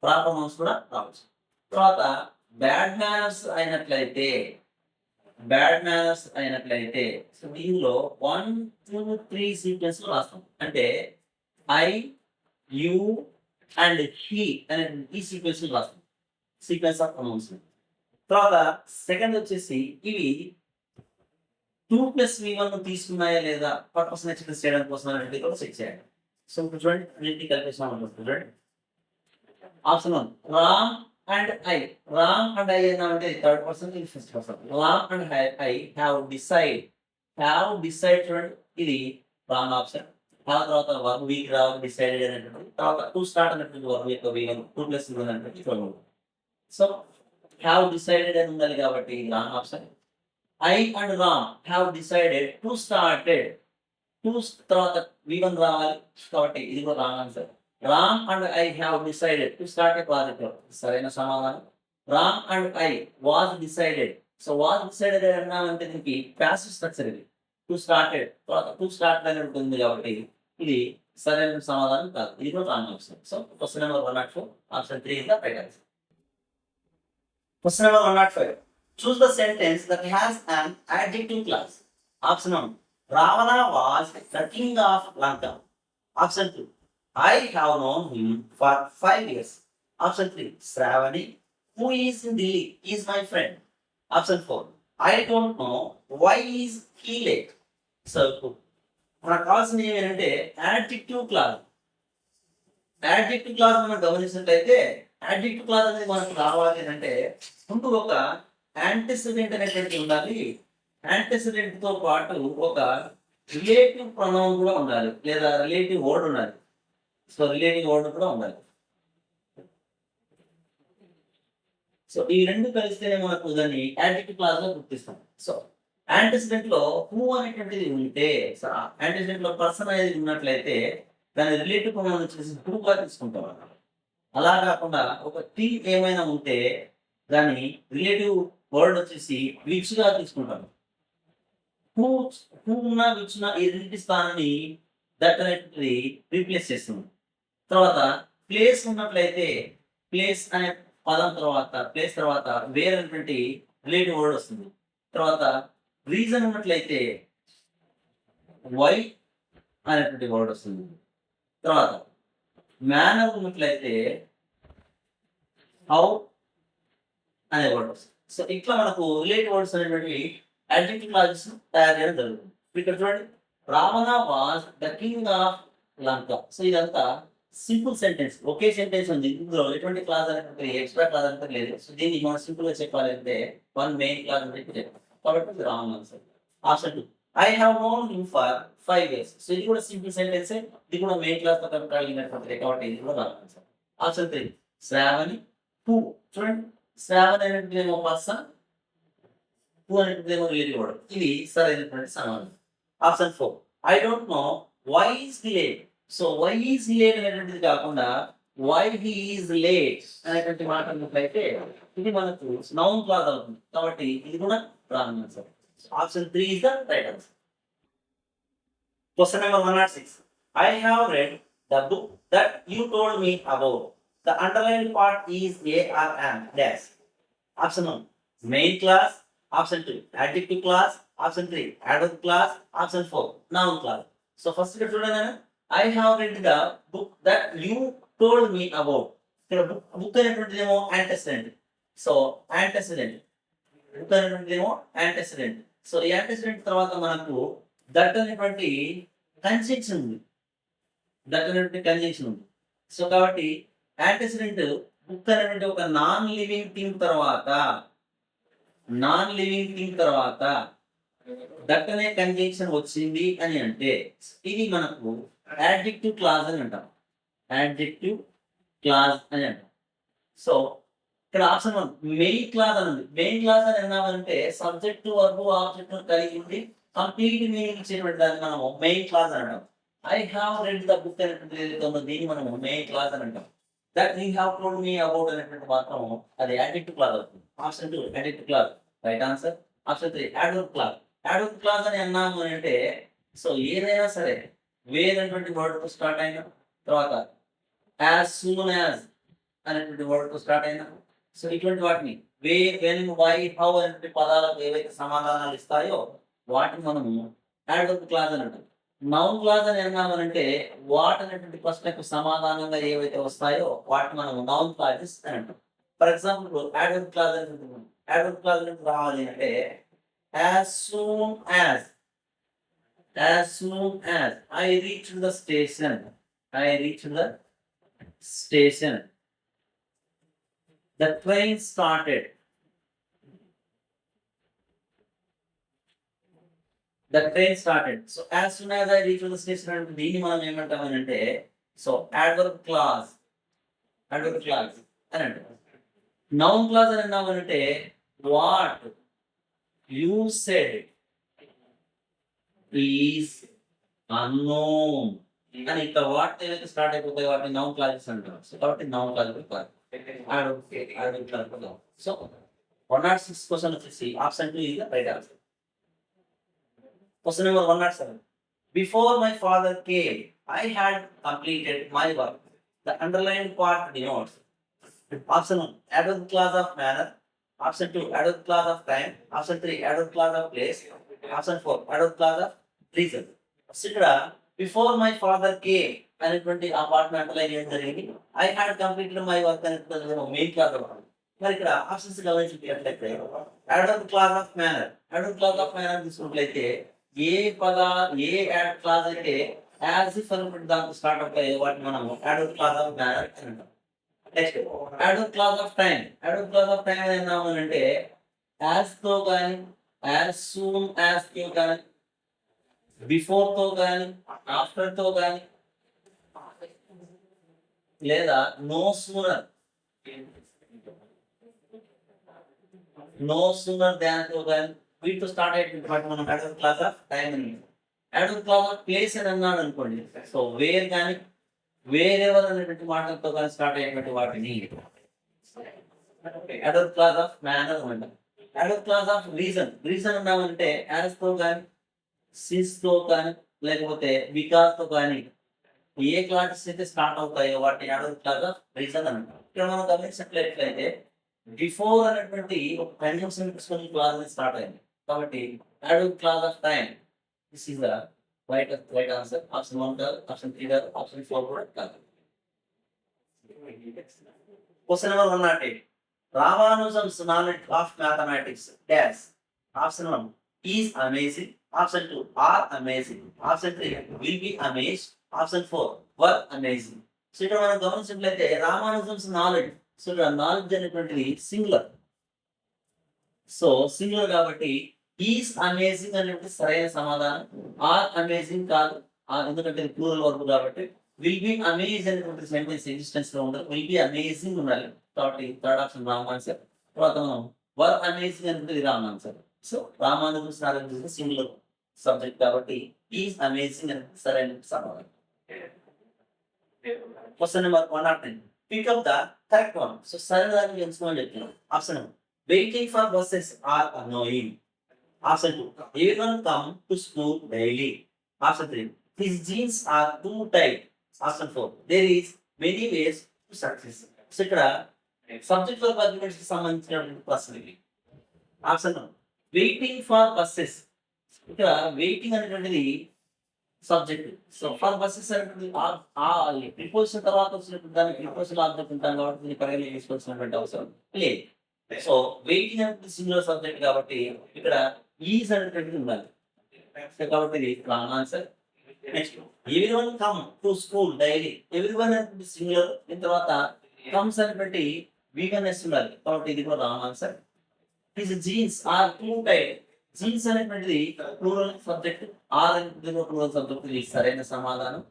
ప్రాపర్ నౌన్స్ కూడా రావచ్చు. తర్వాత బ్యాడ్ మేనర్స్ అయినట్లయితే, బ్యాడ్ మేనర్స్ అయినట్లయితే సో దీనిలో 1, 2, 3 సీక్వెన్స్ లో రాస్తాం. అంటే ఐ, యు అండ్ హీ అనే ఈ సీక్వెన్స్ లో రాస్తాం. Sequence of pronouns. తర్వాత సెకండ్ వచ్చేసి ఇవి 2+V1 తీసుకున్నాయా లేదా పర్పస్ ఎక్స్ప్రెస్ చేయడం కోసం అనేది కూడా చెక్ చేయాలి. సో ఇప్పుడు చూడండి, అన్నింటినీ కలిపేసిన చూడండి. Option 1, Ram and I. Ram and I అంటే థర్డ్ పర్సన్, ఇది first person. Ram and I have decide. Have decide చూడండి, ఇది రాంగ్ ఆప్షన్. ఆ తర్వాత వర్బ్ వీక్ రావు, డిసైడెడ్ అనేటువంటి. తర్వాత టు స్టార్ట్ అనేటువంటి వర్బ్ యొక్క V1, 2+V1 అనేటువంటి చూడండి. సో హ్యావ్ డిసైడెడ్ అని ఉండాలి కాబట్టి wrong option. I and Ram have decided to started. To తర్వాత V1 రావాలి కాబట్టి ఇది కూడా wrong answer. Ram and I have decided to start a project. సరైన సమాధానం. Ram and I was decided. So was decided అన్నామంటే దీనికి ప్యాసివ్ స్ట్రక్చర్ ఇది. టు స్టార్టెడ్ తర్వాత టు స్టార్ట్ అని ఉంటుంది కాబట్టి ఇది సరైన సమాధానం కాదు. ఇది కూడా wrong option. So question number 104, option 3 is the right answer. Question number 105. Choose the sentence that has an adjective clause. Option 1, Ravana was the king of Lanka. Option 2, I have known him for 5 years. Option 3, Shravani, who is in Delhi, is my friend. Option 4, I don't know why is he late. So, మనకు కావాల్సింది ఏంటంటే adjective clause. Adjective clause మనం గమనించినట్లయితే adjective clause అనేది మనకు రావాలి అంటే ముందు ఒక యాంటిసిడెంట్ అనేటువంటి ఉండాలి. యాంటిసిడెంట్ తో పాటు ఒక రిలేటివ్ ప్రొనౌన్ కూడా ఉండాలి, లేదా రిలేటివ్ వర్డ్ ఉండాలి. సో రిలేటివ్ వర్డ్ కూడా ఉండాలి. సో ఈ రెండు కలిస్తేనే మనకు దాన్ని యాడ్జెక్టివ్ క్లాజ్ లో గుర్తిస్తాం. సో యాంటిసిడెంట్ లో హూ అనేటువంటిది ఉంటే, యాంటిసిడెంట్ లో పర్సన్ అనేది ఉన్నట్లయితే దాని రిలేటివ్ ప్రొనౌన్ వచ్చేసి హూగా తీసుకుంటాం. అలా కాకుండా ఒక టీ ఏమైనా ఉంటే దాని రిలేటివ్ వర్డ్ వచ్చేసి విచ్ గా తీసుకుంటాం. హూ ఉన్న విచ్ ఈ రెండింటి స్థానాన్ని దట్ అనేటువంటిది రీప్లేస్ చేస్తుంది. తర్వాత ప్లేస్ ఉన్నట్లయితే ప్లేస్ అనే పదం తర్వాత ప్లేస్ తర్వాత వేరేటువంటి రిలేటివ్ వర్డ్ వస్తుంది. తర్వాత రీజన్ ఉన్నట్లయితే వై అనేటువంటి వర్డ్ వస్తుంది. తర్వాత మేనర్ ఉన్నట్లయితే హౌ అనే వర్డ్ వస్తుంది. సో ఇట్లా మనకు రిలేటివ్ వర్డ్స్ అనేటువంటి అడ్జెక్టివ్ క్లాజెస్ తయారు చేయడం జరుగుతుంది. ఇక్కడ చూడండి, Ravana was the king of Lanka. So ఇదంతా సింపుల్ సెంటెన్స్, ఒకే సెంటెన్స్ ఉంది. ఇందులో ఎటువంటి క్లాజ్ అనేది ఎక్స్ట్రా క్లాజ్ అంటే లేదు. సో దీన్ని మనం సింపుల్ గా చెప్పాలంటే వన్ మెయిన్ క్లాజ్ అని చెప్పాలి. కాబట్టి wrong answer. Option 2, I have known him for 5 years. So ఇది కూడా సింపుల్ సెంటెన్స్, ఇది కూడా మెయిన్ క్లాస్ తో కలిగినటువంటిది కాబట్టి ఇది కూడా wrong answer. Option 3, Shravani who. చూడండి, శ్రావణి అనేటువంటి పర్సన్, హూ అనేటువంటి రిలేటివ్ వర్డ్. ఇది సరైనటువంటి సమాధానం. Option 4, I don't know why is delayed. So why is late అనేటువంటిది కాకుండా వై హీ ఈజ్ లేట్ అనేటువంటి మాట అన్నట్లయితే ఇది మనకు నౌన్ క్లాజ్ అవుతుంది. కాబట్టి ఇది కూడా wrong answer. Option 3 is the right answer. Question number 106. I have read the book that you told me about. The underlined part is A or am dash. Option 1 main class. Option 2 adjective class. Option 3 adverb class. Option 4 noun class. So first ఇక్కడ చూడండి, I have read the book that you told me about. ఇక్కడ book అనేటువంటిది ఏమో antecedent. So antecedent book అనేటువంటిది ఏమో antecedent. So ఈ antecedent తర్వాత మనకు దట్ అనేటువంటి కంజంక్షన్ ఉంది. దట్ అనేటువంటి కంజంక్షన్ ఉంది. సో కాబట్టి యాంటెసిడెంట్ బుక్ అనేటువంటి ఒక నాన్ లివింగ్ థింగ్ తర్వాత దట్ అనే కంజంక్షన్ వచ్చింది అని అంటే ఇది మనకు యాడ్జెక్టివ్ క్లాజ్ అని అంటాం. యాడ్జెక్టివ్ క్లాజ్ అని అంటాం. సో ఇక్కడ ఆప్షన్ 1 మెయిన్ క్లాజ్ అని ఉంది. మెయిన్ క్లాజ్ అని అన్నామంటే సబ్జెక్ట్ వర్బ్ ఆబ్జెక్ట్ కలిగి ఉండి కంప్లీట్ మీనింగ్ ఇచ్చేటువంటి దాన్ని మనం మెయిన్ క్లాజ్ అని అంటాం. I have read the book అనేటువంటి దీన్ని మనం మెయిన్ క్లాజ్ అని అంటాం. That you have told me about అనేటువంటి మాత్రం అది యాడ్జెక్టివ్ క్లాజ్ అవుతుంది. Option 2 adjective clause right answer. Option 3 adverb clause. Adverb clause అని అన్నాము అని అంటే సో ఏదైనా సరే వేర్ అనేటువంటి వర్డ్ తో స్టార్ట్ అయినా తర్వాత యాజ్ సూన్ యాజ్ అనేటువంటి వర్డ్ తో స్టార్ట్ అయినా సో ఇటువంటి వాటిని వే వెన్ వై హౌ అనేటువంటి పదాలకు ఏవైతే సమాధానాలు ఇస్తాయో వాటిని మనము యాడ్వర్బ్ క్లాజ్ అని అంటాం. నౌన్ క్లాజ్ అని అన్నామనంటే వాట్ అనేటువంటి ప్రశ్నకు సమాధానంగా ఏవైతే వస్తాయో వాటిని మనం నౌన్ క్లాజెస్ అని అంటాం. ఫర్ ఎగ్జాంపుల్ యాడ్వర్బ్ క్లాజ్ అనేది రావాలి అంటే as soon as I reached the station. The train started. So as soon as I reached the station, దీన్ని మనం ఏమంటామనంటే సో adverb clause అని అంటాం. నౌన్ క్లాజ్ అని అన్నామనంటే what you said is unknown అని ఇక్కడ వాట్ ఏదైతే స్టార్ట్ అయిపోతాయి వాటిని నౌన్ క్లాజెస్ అంటారు. సో కాబట్టి నౌన్ క్లాజ్ సో 106 క్వశ్చన్ వచ్చేసి option 2 is the right answer. Question number 107. Before my father came, I had completed my work. The underlined part denotes option 1 adverb clause of manner. Option 2 adverb clause of time. Option 3 adverb clause of place. Option 4 adverb clause of reason. So ఇక్కడ before my father came అనేటువంటి ఆ part underline చేయడం జరిగింది. I had completed my work అనేటువంటి main clause అవ్వాలి. మరి ఇక్కడ options గమనించినట్లయితే adverb clause of manner తీసుకున్నట్లయితే ఏ యాడ్ క్లాజ్ అయితే యాజ్ ఇఫ్ అనేటువంటి దాంతో స్టార్ట్ అవుతాయి వాటిని మనం adverb clause of manner అని అంటాం. Next adverb clause of time అని అన్నామనంటే యాజ్ తో కానీ యాజ్ సూన్ యాజ్ తో కానీ బిఫోర్ తో కానీ ఆఫ్టర్ తో కానీ లేదా నో సూనర్ దాన్ తో కానీ వీటితో స్టార్ట్ అయ్యేటువంటి వాటి మనం అడల్ట్ క్లాస్ ఆఫ్ టైం అని అడల్ట్ క్లాస్ ఆఫ్ ప్లేస్ అని అన్నాడు అనుకోండి. సో వేర్ కానీ వేరెవర్ అనేటువంటి మాటలతో కానీ స్టార్ట్ అయ్యేటువంటి వాటిని అడల్ట్ క్లాస్ ఆఫ్ మేనర్ అంటాం. అడల్ట్ క్లాస్ ఆఫ్ రీజన్ అన్నామంటే యాజ్ తో కానీ సిన్స్ తో కానీ లేకపోతే బికాస్ తో కానీ ఏ క్లాసెస్ అయితే స్టార్ట్ అవుతాయో వాటిని అడల్ట్ క్లాస్ ఆఫ్ రీజన్ అని అంటాం. ఇక్కడ మనం గమనించినట్లయితే బిఫోర్ అనేటువంటి ఒక కంజంక్షన్ తీసుకొని క్లాస్ స్టార్ట్ అయింది కాబట్టి adult clause of time this is the right answer. Option 1 కాదు, ఆప్షన్ 3 కాదు, ఆప్షన్ 4 కూడా కాదు. Question number 108. Ramanujan's knowledge of mathematics dash. Option 1 is amazing. Option 2 are amazing. Option 3 will be amazed. Option 4 were amazing. So ఇక్కడ మనం గమనించినట్లయితే రామానుజన్స్ knowledge, so ఇక్కడ knowledge అనేటువంటిది singular. So singular కాబట్టి ఈస్ అమేజింగ్ అనేటువంటి సరైన సమాధానం. ఆర్ అమేజింగ్ కాదు, ఎందుకంటే ఇది ప్లూరల్ వర్బ్ కాబట్టి. విల్ బి అమేజ్ అనేటువంటి సెంటెన్స్ ఎగ్జిస్టెన్స్ లో ఉండదు, విల్ బి అమేజింగ్ ఉండాలి కాబట్టి థర్డ్ ఆప్షన్ రాంగ్ ఆన్సర్. తర్వాత మనం వర్ అమేజింగ్ అనేటువంటి wrong answer. So Ramanujan's knowledge singular subject కాబట్టి ఈస్ అమేజింగ్ అనేది సరైన సమాధానం. Question number 109. Pick up the correct one. So, సరైనదాన్ని ఎంచుకోమని చెప్తున్నాం. Option 1. Waiting for buses are annoying. Option 2. Everyone come to school daily. Option 3. His jeans are too tight. Option 4. There is many ways to success. So ఇక్కడ subject verb arguments కి సంబంధించినటువంటి ప్రశ్న ఇది. Option 1. Waiting for buses. ఇక్కడ waiting అనేటువంటిది subject. So for buses అనేటువంటి preposition తర్వాత వచ్చినటువంటి దానికి ప్రిపోజిషన్ ఆబ్జెక్ట్ ఉంటాం కాబట్టి దీన్ని పరిగణలోకి తీసుకోవాల్సినటువంటి అవసరం లేదు. సో వెయిటింగ్ అనేది సింగులర్ సబ్జెక్ట్ కాబట్టి ఇక్కడ ఈజ్ అనేటువంటిది ఉండాలి. సో కాబట్టి ఇది wrong answer. Next everyone come to school daily. Everyone అనేటువంటి సింగులర్, దీని తర్వాత కమ్స్ అనేటువంటి వీగనెస్ ఉండాలి కాబట్టి ఇది కూడా wrong answer. His jeans are too tight. Jeans అనేటువంటిది ప్లూరల్ సబ్జెక్ట్, ఆర్ అనేది ప్లూరల్ సబ్జెక్ట్. ఇది సరైన సమాధానం.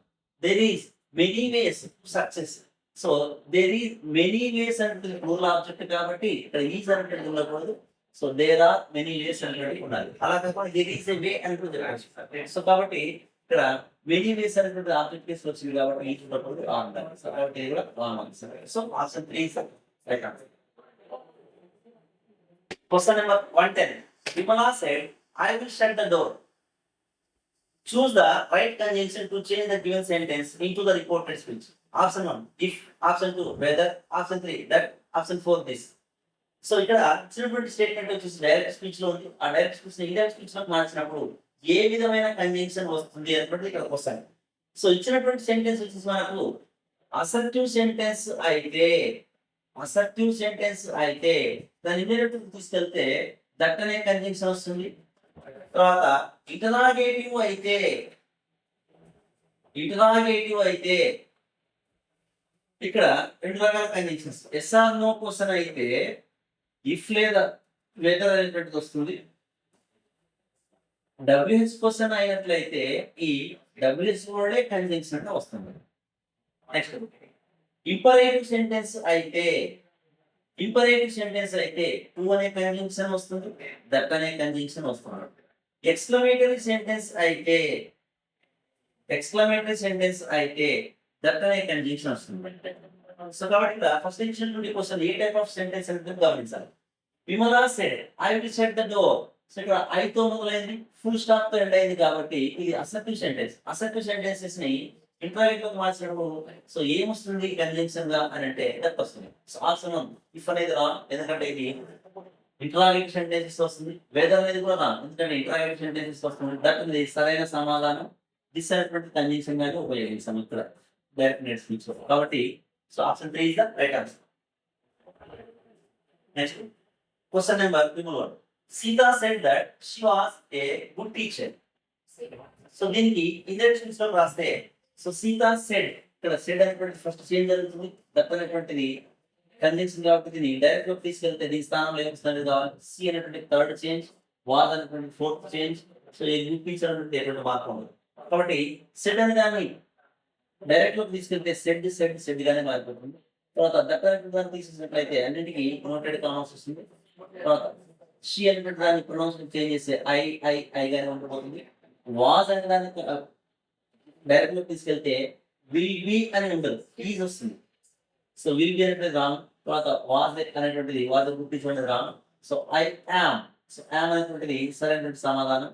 There is many ways success. So there is many ways అనేటువంటి ప్లూరల్ ఆబ్జెక్ట్ కాబట్టి ఇక్కడ ఈజ్ అనేటువంటి ఉండకూడదు. So there are many ways అనేటువంటి ఉండాలి. అలా కాకుండా దేర్ ఈస్ ఏ వే అనేటువంటి చెప్పచ్చు. సో కాబట్టి ఇక్కడ మెనీ వేస్ అనేటువంటి ఆబ్జెక్ట్ కేసు వచ్చింది కాబట్టి ఈజ్ ఉండకూడదు, ఆర్ ఉండాలి. సో కాబట్టి ఇది కూడా wrong answer. So option 3 is right answer. Question number 110. Vimala said, I will shut the door. Choose the right conjunction to change the given sentence into the reported speech. Option 1, if. Option 2, whether. Option 3, that. Option 4, this. So ఇక్కడ ఇచ్చినటువంటి statement వచ్చేసి direct speech లో ఉంది. ఆ direct speech indirect speech లో మార్చినప్పుడు ఏ విధమైన conjunction వస్తుంది అనేటువంటి ఇక్కడ వస్తాయి. సో ఇచ్చినటువంటి సెంటెన్స్ వచ్చేసి మనకు అసర్టివ్ సెంటెన్స్ అయితే దాని ఇండైరెక్ట్ తీసుకెళ్తే దట్ అనే కంజంక్షన్ వస్తుంది. తర్వాత ఇంటరాగేటివ్ అయితే ఇక్కడ రెండు రకాల conjunctions. Yes or no question అయితే ఇఫ్ లేదా వెదర్ అనేటువంటిది వస్తుంది. డబ్ల్యూహెచ్ క్వశ్చన్ అయినట్లయితే ఈ డబ్ల్యూహెచ్ వర్డే కంజంక్షన్ అంటే వస్తుంది. నెక్స్ట్ ఇంపరేటివ్ సెంటెన్స్ అయితే టు అనే కంజంక్షన్ వస్తుంది, దట్ అనే కంజంక్షన్ వస్తుంది. ఎక్స్క్లమేటరీ సెంటెన్స్ అయితే దట్ అనే కంజంక్షన్ వస్తుంది. సో కాబట్టి ఫస్ట్ ఇచ్చినటువంటి question a type of sentence అనేది గమనించాలి. Vimala said I will shut the door. So ఇక్కడ ఐ తో మొదలైంది, ఫుల్ స్టాప్ తో ఎండ్ అయింది కాబట్టి ఇది అసర్టివ్ సెంటెన్సెస్ ని ఇంటరాగేటివ్ గా మార్చినప్పుడు సో ఏమొస్తుంది కంజంక్షన్ గా అని అంటే దట్ వస్తుంది. సో ఆప్షన్ 1 ఇఫ్ అనేది రాంగ్, ఎందుకంటే ఇది ఇంటరాగేటివ్ సెంటెన్సెస్ వస్తుంది. వెదర్ అనేది కూడా రాంగ్, ఎందుకంటే ఇంటరాగేటివ్ సెంటెన్సెస్ వస్తుంది. దట్ ఇది సరైన సమాధానం. దిస్ అనేటువంటి కంజంక్షన్ గానే ఉపయోగిస్తాం ఇక్కడ డైరెక్ట్ నెట్ స్పీచ్ లో. కాబట్టి so option 3 is the right answer. Next question number 21. Sita said that she was a good teacher. So దీనికి ఇండైరెక్ట్ స్పీచ్ లో రాస్తే సో సీతా సెడ్, ఇక్కడ సెడ్ అనేటువంటి ఫస్ట్ చేంజ్ జరుగుతుంది. దట్ అనేటువంటిది కంజంక్షన్ కాబట్టి దీన్ని డైరెక్ట్ గా తీసుకెళ్తే దీని స్థానంలో ఏమొస్తుంది కావాలి. సి అనేటువంటి థర్డ్ చేంజ్, వాజ్ అనేటువంటి ఫోర్త్ చేంజ్. సో ఈ గుడ్ టీచర్ అనేటువంటి ఎటువంటి మార్పు ఉండదు. కాబట్టి సెడ్ అనే దాన్ని డైరెక్ట్ లోకి తీసుకెళ్తే సెడ్ గానే మారిపోతుంది. తర్వాత దట్ అనేటువంటి దాన్ని తీసుకున్నట్లయితే అన్నింటికి ప్రొనౌన్సెడ్ కామర్స్ వస్తుంది. తర్వాత షీ అనేటువంటి దాన్ని ప్రొనౌన్స్ చేంజ్ చేస్తే ఐ గానే ఉండిపోతుంది. వాజ్ అనే దాన్ని డైరెక్ట్ లోకి తీసుకెళ్తే విల్ బి అని ఉండదు, ఈజ్ వస్తుంది. సో విల్ బి అనేటువంటి రాంగ్. తర్వాత వాజ్ అనేటువంటిది వాజ్ గుర్తించడం wrong. So I am, so yam అనేటువంటిది సరైనటువంటి సమాధానం.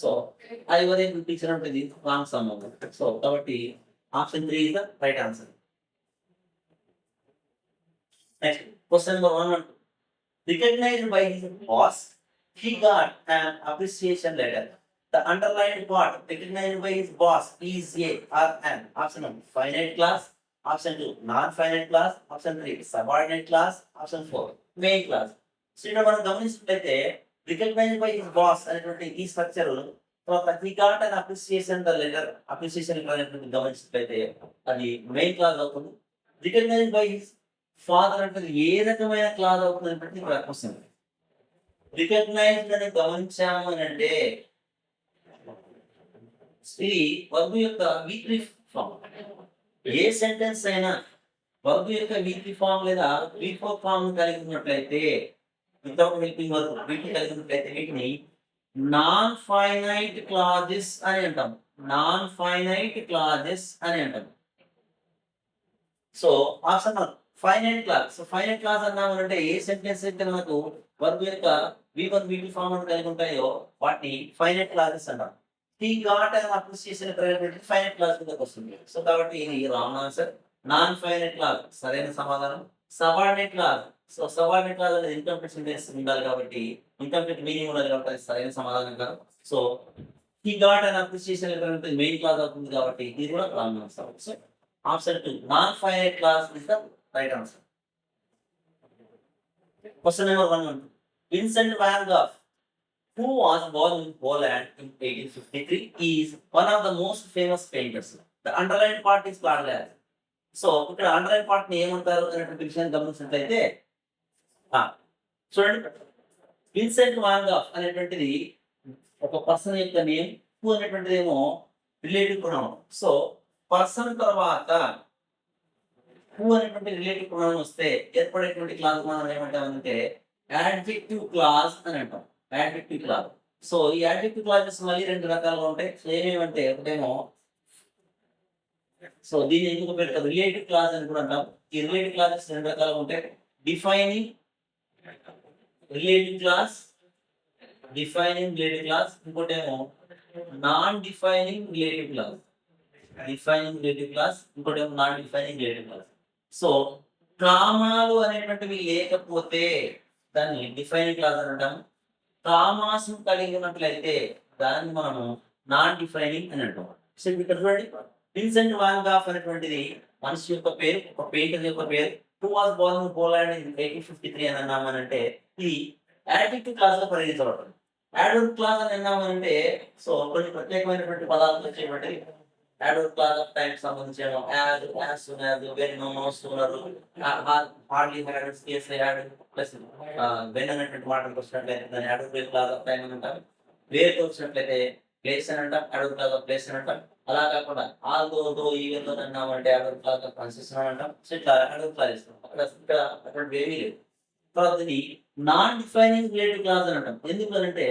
సో ఐ వరే గుర్తించినటువంటిది రాంగ్ సమాధానం. సో కాబట్టి option 3 is the right answer. Next question number 112. Recognized by his boss, he got an appreciation letter. The underlined part recognized by his boss is a or an. Option 1 finite class. Option 2 non-finite class. Option 3 subordinate class. Option 4 main class. So ఇక్కడ మనం గమనించినట్లయితే recognised by his boss అనేటువంటి ఈ structure తర్వాత he got an appreciation letter అనేటువంటి గమనించినట్లయితే అది main class అవుతుంది. రికగ్నైజ్డ్ బై హిస్ ఫాదర్ అంటే ఏ రకమైన క్లాస్ అవుతుంది అంటే ఇక్కడ వస్తుంది. రికగ్నైజ్డ్ అని గమనించాము అని అంటే ఇది వర్బ్ యొక్క వీక్లీ ఫామ్. ఏ సెంటెన్స్ అయినా వర్బ్ యొక్క వీక్లీ ఫామ్ లేదా వీక్ ఫామ్ కలిగి ఉన్నట్లయితే వితౌట్ హెల్పింగ్ వర్బ్ వీక్లీ కలిగి ఉన్నట్లయితే వీటిని నాన్ ఫైనైట్ క్లాజెస్ అని అంటాం. So option 1 finite clause. So finite clause అన్నామంటే ఏ సెంటెన్స్ అయితే మనకు వర్బ్ యొక్క V1 V2 ఫార్మ్ కలిగి ఉంటాయో వాటిని ఫైనైట్ క్లాసెస్ అంటాం. హీ గాట్ అని అప్రిసియేషన్ ఫైనైట్ క్లాస్ కిందకి వస్తుంది. సో కాబట్టి ఇది wrong answer. Non finite class సరైన సమాధానం. Subordinate class. So subordinate class అనేది ఇన్కంప్లీట్ సెంటెన్స్ ఉండాలి కాబట్టి ఇన్కంప్లీట్ మీనింగ్ ఉండాలి కాబట్టి అది సరైన సమాధానం కాదు. సో హీ గాట్ అని అప్రిసియేషన్ మెయిన్ క్లాస్ అవుతుంది కాబట్టి ఇది కూడా wrong answer. So option 2 non finite clause is the right answer. Question number 1. Vincent van Gogh, who was born in Poland in 1853, is one of the most famous painters. The underlined part is called as. So ఇక్కడ underline part ని ఏమంటారు అనేటువంటి విషయాన్ని గమనించినట్లయితే చూడండి, Vincent van Gogh అనేటువంటిది ఒక person యొక్క నేమ్. హూ అనేటువంటిది ఏమో రిలేటివ్ ప్రొనౌన్. సో పర్సన్ తర్వాత హూ అనేటువంటి రిలేటివ్ ప్రొనౌన్ వస్తే ఏర్పడేటువంటి క్లాస్ మనం ఏమంటామంటే యాడ్జెక్టివ్ క్లాస్ అని అంటాం. Adjective class. సో ఈ యాడ్జెక్టివ్ క్లాసెస్ మళ్ళీ 2 రకాలుగా ఉంటాయి. సో ఏమేమంటే ఒకటేమో సో దీన్ని ఎందుకు పెడతారు రిలేటివ్ క్లాస్ అని కూడా అంటాం. ఈ రిలేటివ్ క్లాసెస్ 2 రకాలుగా ఉంటాయి. Defining relative clause, defining relative clause. ఇంకోటేమో non defining relative clause. Defining relative clause, ఇంకోటేమో non defining relative clause. So కామాలు అనేటువంటివి లేకపోతే దాన్ని డిఫైనింగ్ క్లాస్ అని అంటాము. కామాస్ కలిగి ఉన్నట్లయితే దాన్ని మనము నాన్ డిఫైనింగ్ అని అంటాం. సో ఇక్కడ చూడండి, విన్సెంట్ వాన్ గాగ్ అనేటువంటిది మనిషి యొక్క పేరు, ఒక పెయింటర్ యొక్క పేరు. Who was Born in Poland in 1853 అని అన్నామనంటే ఇది యాడ్జెక్టివ్ క్లాస్ లో పరిగణించబడుతుంది. యాడ్వర్బ్ క్లాస్ అని అన్నామనంటే సో కొన్ని ప్రత్యేకమైనటువంటి పదాలతో వచ్చేటువంటి యాడ్వర్బ్ క్లాస్ ఆఫ్ టైం సంబంధించిన యాడ్, as soon as, when, no sooner, hardly had, scarcely had plus when అనేటువంటి మాటలకు వచ్చినట్లయితే దాన్ని యాడ్వర్బ్ క్లాస్ ఆఫ్ టైం అని అంటారు. వేర్తో వచ్చినట్లయితే ప్లేస్ అని అంటాం, యాడ్వర్బ్ క్లాస్ ఆఫ్ ప్లేస్ అని అంటాం. అలా కాకుండా ఆల్దో దో ఈవెన్ తో అన్నామంటే యాడ్వర్బ్ క్లాస్ ఆఫ్ కన్సిస్టెంట్ అని అంటాం. సో ఇట్లా యాడ్వర్బ్ క్లాస్ ఇస్తాం. ఇక్కడ అటువంటి ఏమీ లేదు. తర్వాత ఇది నాన్ డిఫైనింగ్ రిలేటివ్ క్లాస్ అని అంటాం. ఎందుకంటే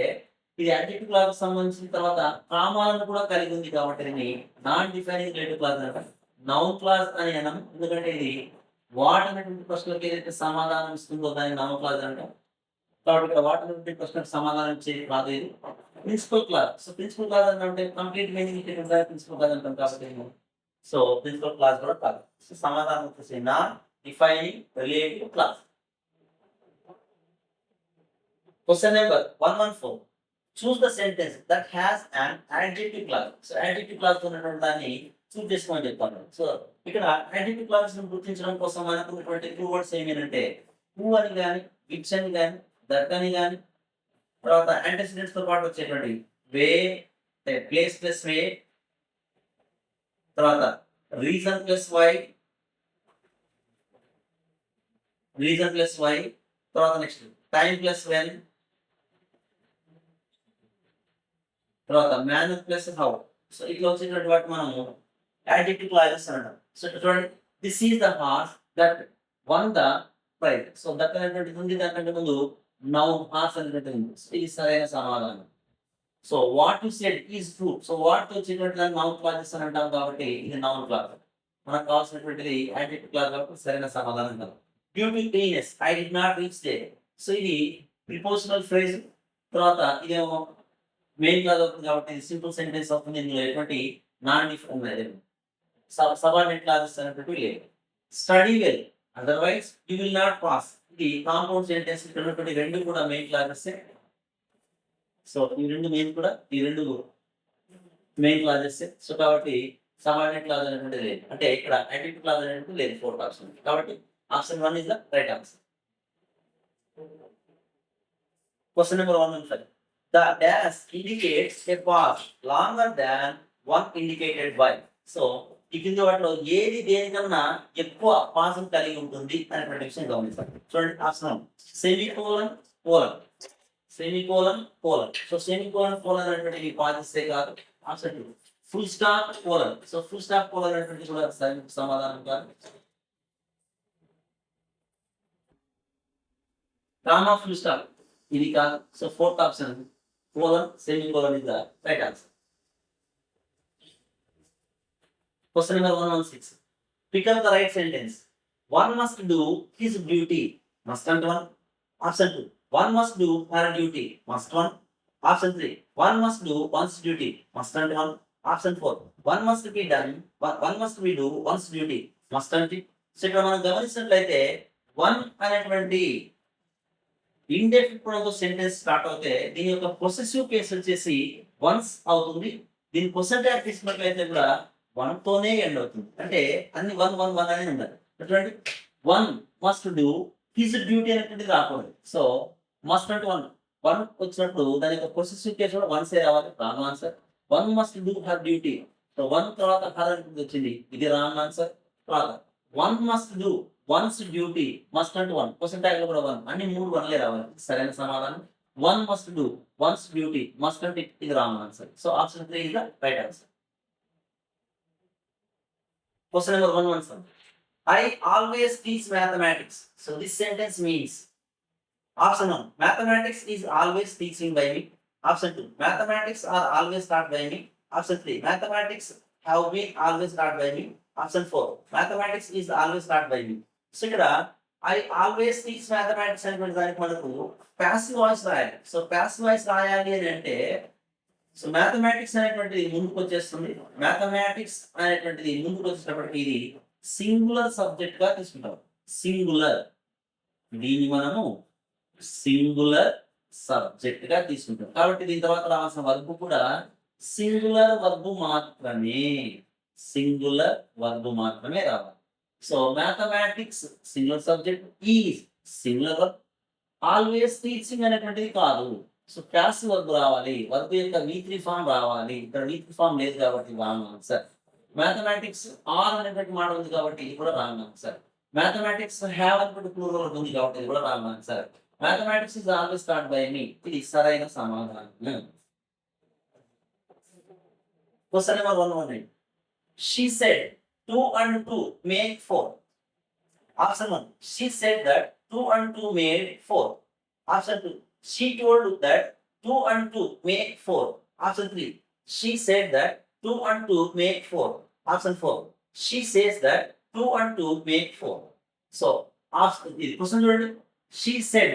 ఇది యాడ్జెక్టివ్ క్లాస్ సంబంధించిన తర్వాత కామాలను కూడా కలిగి ఉంది కాబట్టి దీన్ని నాన్ డిఫైనింగ్ రిలేటివ్ క్లాస్ అని అంటాం. నౌన్ క్లాస్ అని అన్నాం ఎందుకంటే ఇది వాట్ అనేటువంటి ప్రశ్నలకు ఏదైతే సమాధానం ఇస్తుందో దాన్ని నౌన్ క్లాస్ అని అంటాం. కాబట్టి ఇక్కడ వాట్ అనేటువంటి ప్రశ్నకు సమాధానం ఇచ్చే క్లాస్ ఇది principal clause. So principal clause అంటే కంప్లీట్ మీనింగ్ ప్రిన్సిపల్ క్లాస్ అంటాం కాబట్టి సో ప్రిన్సిపల్ క్లాస్ కూడా కాదు. సో సమాధానం వచ్చేసి non defining relative class. Question number 114. Choose the sentence that has an adjective clause. So adjective clause ఉన్నటువంటి దాన్ని చూస్ చేసుకోమని చెప్తాను. సో ఇక్కడ adjective clause ని గుర్తించడం కోసం మనకు ఉన్నటువంటి టూ వర్డ్స్ ఏమేనంటే హూ అని కానీ, విచ్ అని కానీ, దట్ అని కానీ, తర్వాత యాంటిసిడెంట్స్ తో పాటు వచ్చేటువంటి వే, ప్లేస్ ప్లస్ వే, తర్వాత reason plus why, reason plus why, తర్వాత నెక్స్ట్ టైం ప్లస్ వెన్, తర్వాత మ్యాన్ ప్లస్ హౌ. సో ఇట్లా వచ్చేటువంటి వాటి మనము యాడ్జెక్టివ్ క్లాజెస్ అంటాం. సో చూడండి, this is the horse that won the prize. So that అనేటువంటిది ఉంది, దానికంటే ముందు నౌన్ హార్స్ అనేటువంటిది ఉంది. సో ఇది సరైన సమాధానం. So what you said is true. So what వచ్చేటువంటి దాన్ని నౌన్ క్లాజెస్ అని అంటాం కాబట్టి ఇది నౌన్ క్లాజ్. మనకు కావాల్సినటువంటిది యాడ్జెక్టివ్ క్లాజ్ కాబట్టి సరైన సమాధానం కాదు. Due to cleanse I did not reach they. So ఇది ప్రిపోజిషనల్ ఫ్రేజ్. తర్వాత ఇదేమో మెయిన్ క్లాజ్ అవుతుంది కాబట్టి సింపుల్ సెంటెన్స్ అవుతుంది. ఇందులో ఎటువంటి నాన్ డిఫరెంట్ సబార్డినేట్ క్లాజెస్ అనేటువంటివి లేవు. Study well otherwise you will not pass. ఇది కాంపౌండ్ సెంటెన్స్. ఇక్కడ ఉన్నటువంటి 2 కూడా మెయిన్ క్లాజెస్. సో ఈ 2 మెయిన్ కూడా ఈ 2 మెయిన్ క్లాజెస్. సో కాబట్టి సబార్డినేట్ క్లాజ్ అనేటువంటిది లేదు. అంటే ఇక్కడ యాడ్జెక్టివ్ క్లాజ్ అనేటువంటిది లేదు 4th ఆప్షన్. కాబట్టి option 1 is the right answer. Question number 115. The dash indicates a path longer than one indicated by. So ఈ కింది వాటిలో ఏది దేనికన్నా ఎక్కువ పాస్ కలిగి ఉంటుంది అనేటువంటి విషయం గమనించాలి. చూడండి, option semicolon colon, semicolon colon. So semicolon colon అనేటువంటి పాసిస్తే కాదు. Option 2 full stop colon. So full stop colon అనేటువంటి కూడా సమాధానం కాదు. కామా ఫుల్ స్టాప్ ఇది కాదు. So 4th option colon, semicolon is the right answer. Question number 116. Pick up the right sentence. One must do his duty. Must and one. Option 2. One must do her duty. Must one. Option 3. One must do one's duty. Must and one. Option 4. One must be done. One must be do one's duty. Must and three. So ఇక్కడ మనం గమనించినట్లయితే one అనేటువంటి indefinite pronoun sentence start అవుతే దీని యొక్క possessive case వచ్చేసి once అవుతుంది. దీని పొసెంట్ తీసుకున్నట్లయితే కూడా వన్ తోనే ఎండ్ అవుతుంది. అంటే అన్ని వన్ వన్ వన్ అనేది ఉండాలి. చూడండి, one must do his duty అనేటువంటిది రాకూడదు. సో మస్ట్ అంటే వన్ వన్ వచ్చినప్పుడు దాని యొక్క పొసెసివ్ కేసు కూడా వన్స్ ఏ రావాలి. Wrong answer. One must do her duty. So one తర్వాత హర్ అనేది వచ్చింది, ఇది రాంగ్ ఆన్సర్. తర్వాత one must do once duty. Must అంటే వన్, క్వశ్చన్ ట్యాగ్ లో కూడా వన్, అన్ని మూడు వన్లే రావాలి. సరైన సమాధానం one must do once duty. Must అంటే ఇది wrong answer. So option 3 is the right answer. Question number 117. I always teach mathematics. So this sentence means option 1. Mathematics is always teaching by me. Option 2. Mathematics are always taught by me. Option 3. Mathematics have been always taught by me. Option 4. Mathematics is always taught by me. So ఇక్కడ I always teach mathematics అనేటువంటి దానికి మనకు passive voice రాయాలి. So passive voice రాయాలి అని అంటే so mathematics అనేటువంటిది ముందుకు వచ్చేస్తుంది. మ్యాథమెటిక్స్ అనేటువంటిది ముందుకు వచ్చేటప్పటికి ఇది సింగులర్ సబ్జెక్ట్ గా తీసుకుంటాం. సింగులర్, దీన్ని మనము సింగులర్ సబ్జెక్ట్ గా తీసుకుంటాం. కాబట్టి దీని తర్వాత రావాల్సిన వర్బ్ కూడా సింగులర్ వర్బ్ మాత్రమే. సింగులర్ వర్బ్ మాత్రమే రావాలి. So mathematics singular subject, is singular verb, always teaching అనేటువంటిది కాదు. సో ప్యాసివ్ వర్బ్ రావాలి. వర్బ్ యొక్క V3 ఫామ్ రావాలి. ఇక్కడ V3 ఫామ్ లేదు కాబట్టి రాంగ్ ఆన్సర్. మ్యాథమెటిక్స్ ఆర్ అనేటువంటి మాట ఉంది కాబట్టి ఇది కూడా రాంగ్ ఆన్సర్. మ్యాథమెటిక్స్ హ్యావ్ అనేటువంటి ప్లూరల్ ఉంది కాబట్టి ఇది కూడా wrong answer. Mathematics is always start by me, ఇది సరైన సమాధానం. Question number 118. She said 2 and 2 make 4. Option 1. She said that 2 and 2 made 4. Option 2. She told that 2 and 2 make 4. Option 3. She said that 2 and 2 make 4. Option 4. She says that 2 and 2 make 4. So, question చూడండి. She said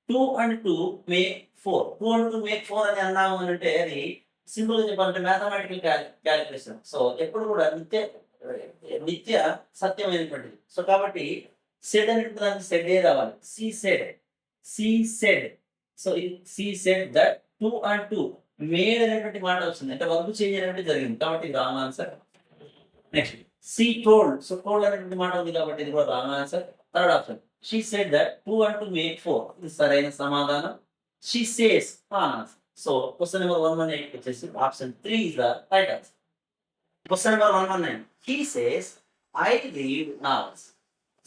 2 and 2 make 4. 2 and 2 make 4 అని అన్నాము అంటే అది simple గా చెప్పాలంటే mathematical calculation. So ఎప్పుడు కూడా నిత్య సత్యమైనటువంటిది. సో కాబట్టి సెడ్ అనేటువంటి దానికి సెడ్ ఏ రావాలి. She said, she said. So she said that 2 and 2 made అనేటువంటి మాట వచ్చింది, అంటే వర్బ్ చేంజ్ అనేటువంటి జరిగింది కాబట్టి ఇది wrong answer. Next she told. So told అనేటువంటి మాట ఉంది కాబట్టి ఇది కూడా wrong answer. Third option she said that 2 and 2 make 4, ఇది సరైన సమాధానం. She says answer. So question number 118 వచ్చేసి option 3 is the right answer. Question number 119. He says I read novels.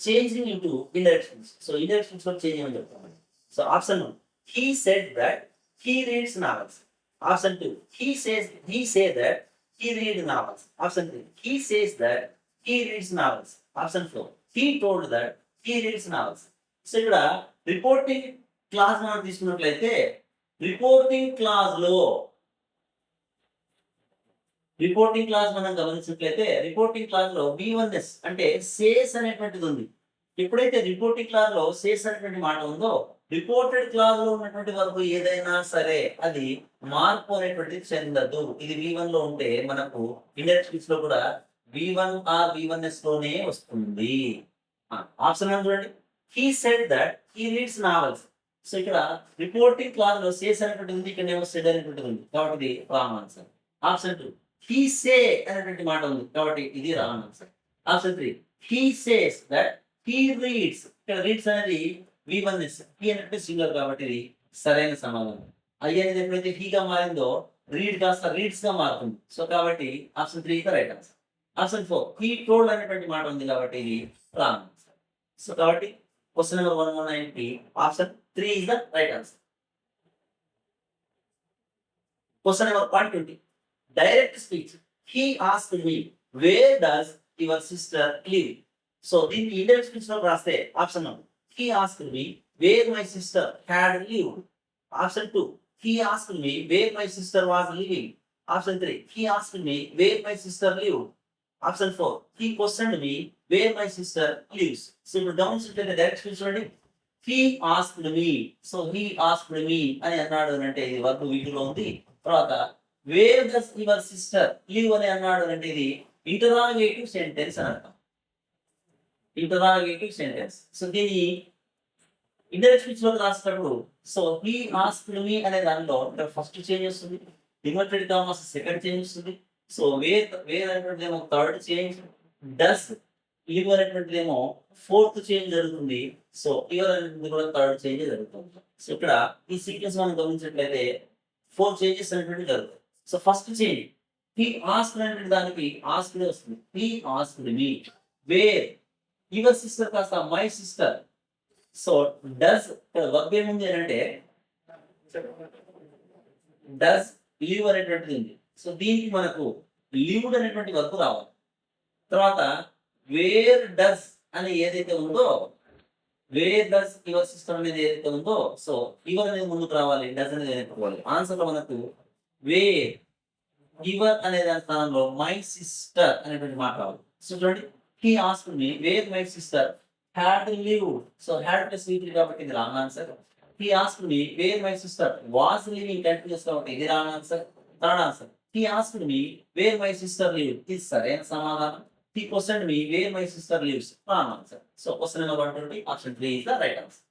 Changing into indirections. So indirections లో change చేయమని చెప్తాను. So option 1. He said that he reads novels. Option 2. He say that he reads novels. Option 3. He says that he reads novels. Option 4. He told that he reads novels. So ఇక్కడ reporting class మనం తీసుకున్నట్లయితే reporting class మనం గమనించినట్లయితే reporting clause లో V1S అంటే says అనేటువంటిది ఉంది. ఎప్పుడైతే రిపోర్టింగ్ క్లాస్ లో సేస్ అనేటువంటి మాట ఉందో రిపోర్టెడ్ క్లాస్ లో ఉన్నటువంటి వరకు ఏదైనా సరే అది మార్పు అనేటువంటిది చెందదు. ఇది V1 లో ఉంటే మనకు ఇండైరెక్ట్ స్పీచ్ లో కూడా V1 ఆర్ V1S లోనే వస్తుంది. ఆప్షన్ చూడండి. He said that he reads novels. So ఇక్కడ రిపోర్టింగ్ క్లాస్ లో సేస్ అనేటువంటి ఉంది, ఇక్కడ ఏమో సెడ్ అనేటువంటిది ఉంది కాబట్టి ఇది wrong answer. Option 2. He say అనేటువంటి మాట ఉంది కాబట్టి ఇది wrong answer. Option 3. He says that he reads. ఇక్కడ రీడ్స్ అనేది V1S, హీ అంటే సింగులర్ కాబట్టి ఇది సరైన సమాధానం. ఐ అనేది ఎప్పుడైతే హీగా మారిందో రీడ్ కాస్త రీడ్స్ గా మారుతుంది. సో కాబట్టి option 3 is the right answer. Option 4. He told అనేటువంటి మాట ఉంది కాబట్టి ఇది రాంగ్ ఆన్సర్. సో కాబట్టి question number 119 option 3 is the right answer. Question number 120. Direct speech. He asked me wear does your sister live. So దీన్ని indirect speech లో రాస్తే option 1. He asked me where my sister had lived. Option 2. He asked me where my sister was living. Option 3. He asked me where my sister lived. Option 4. He questioned me where my sister lives. So ఇప్పుడు గమనించినట్లయితే direct speech చూడండి. He asked me. So he asked me అని అన్నాడు అని అంటే ఇది verb వీటిలో ఉంది. తర్వాత where does your sister live అని అన్నాడు అంటే ఇది ఇంటరాగేటివ్ సెంటెన్స్ అని అర్థం. Interrogative sentence. సో దీన్ని ఇండైరెక్ట్ స్పీచ్ లో రాసినప్పుడు సో హీ ఆస్క్డ్ మీ అనే దానిలో ఫస్ట్ చేంజ్ వస్తుంది, ఇన్వర్టెడ్ కామర్స్ సెకండ్ చేంజ్ వస్తుంది. సో వేర్ అనేటువంటిదేమో third change, does live అనేటువంటిదేమో fourth change జరుగుతుంది. సో లివర్ అనేటువంటిది కూడా థర్డ్ చేంజ్ జరుగుతుంది. సో ఇక్కడ ఈ సీక్వెన్స్ మనం గమనించినట్లయితే 4 చేంజెస్ అనేటువంటివి జరుగుతాయి. So first change he asked అనేటువంటి దానికి ఆస్క్డ్ వస్తుంది. He asked me. Where your sister కాస్త my sister. So does verb ఏముంది అని అంటే డస్ లివ్ అనేటువంటిది ఉంది. సో దీనికి మనకు లివ్డ్ అనేటువంటి వర్బ్ రావాలి. తర్వాత వేర్ డస్ అని ఏదైతే ఉందో, వేర్ డస్ యువర్ సిస్టర్ అనేది ఏదైతే ఉందో, సో యువర్ అనేది ముందుకు రావాలి, డస్ అనేది వెనక్కి ఆన్సర్ లో మనకు వేర్ యువర్ అనే దాని స్థానంలో మై సిస్టర్ అనేటువంటి మాట రావాలి. సో చూడండి, he asked me wear my sister had live. So had plus live కాబట్టి ఇది wrong answer. He asked me wear my sister was living continuous కాబట్టి ఇది wrong answer. Third answer he asked me wear my sister live, ఇది సరైన సమాధానం. He questioned me where my sister lives. Wrong answer. So question number 120, option 3 is the right answer.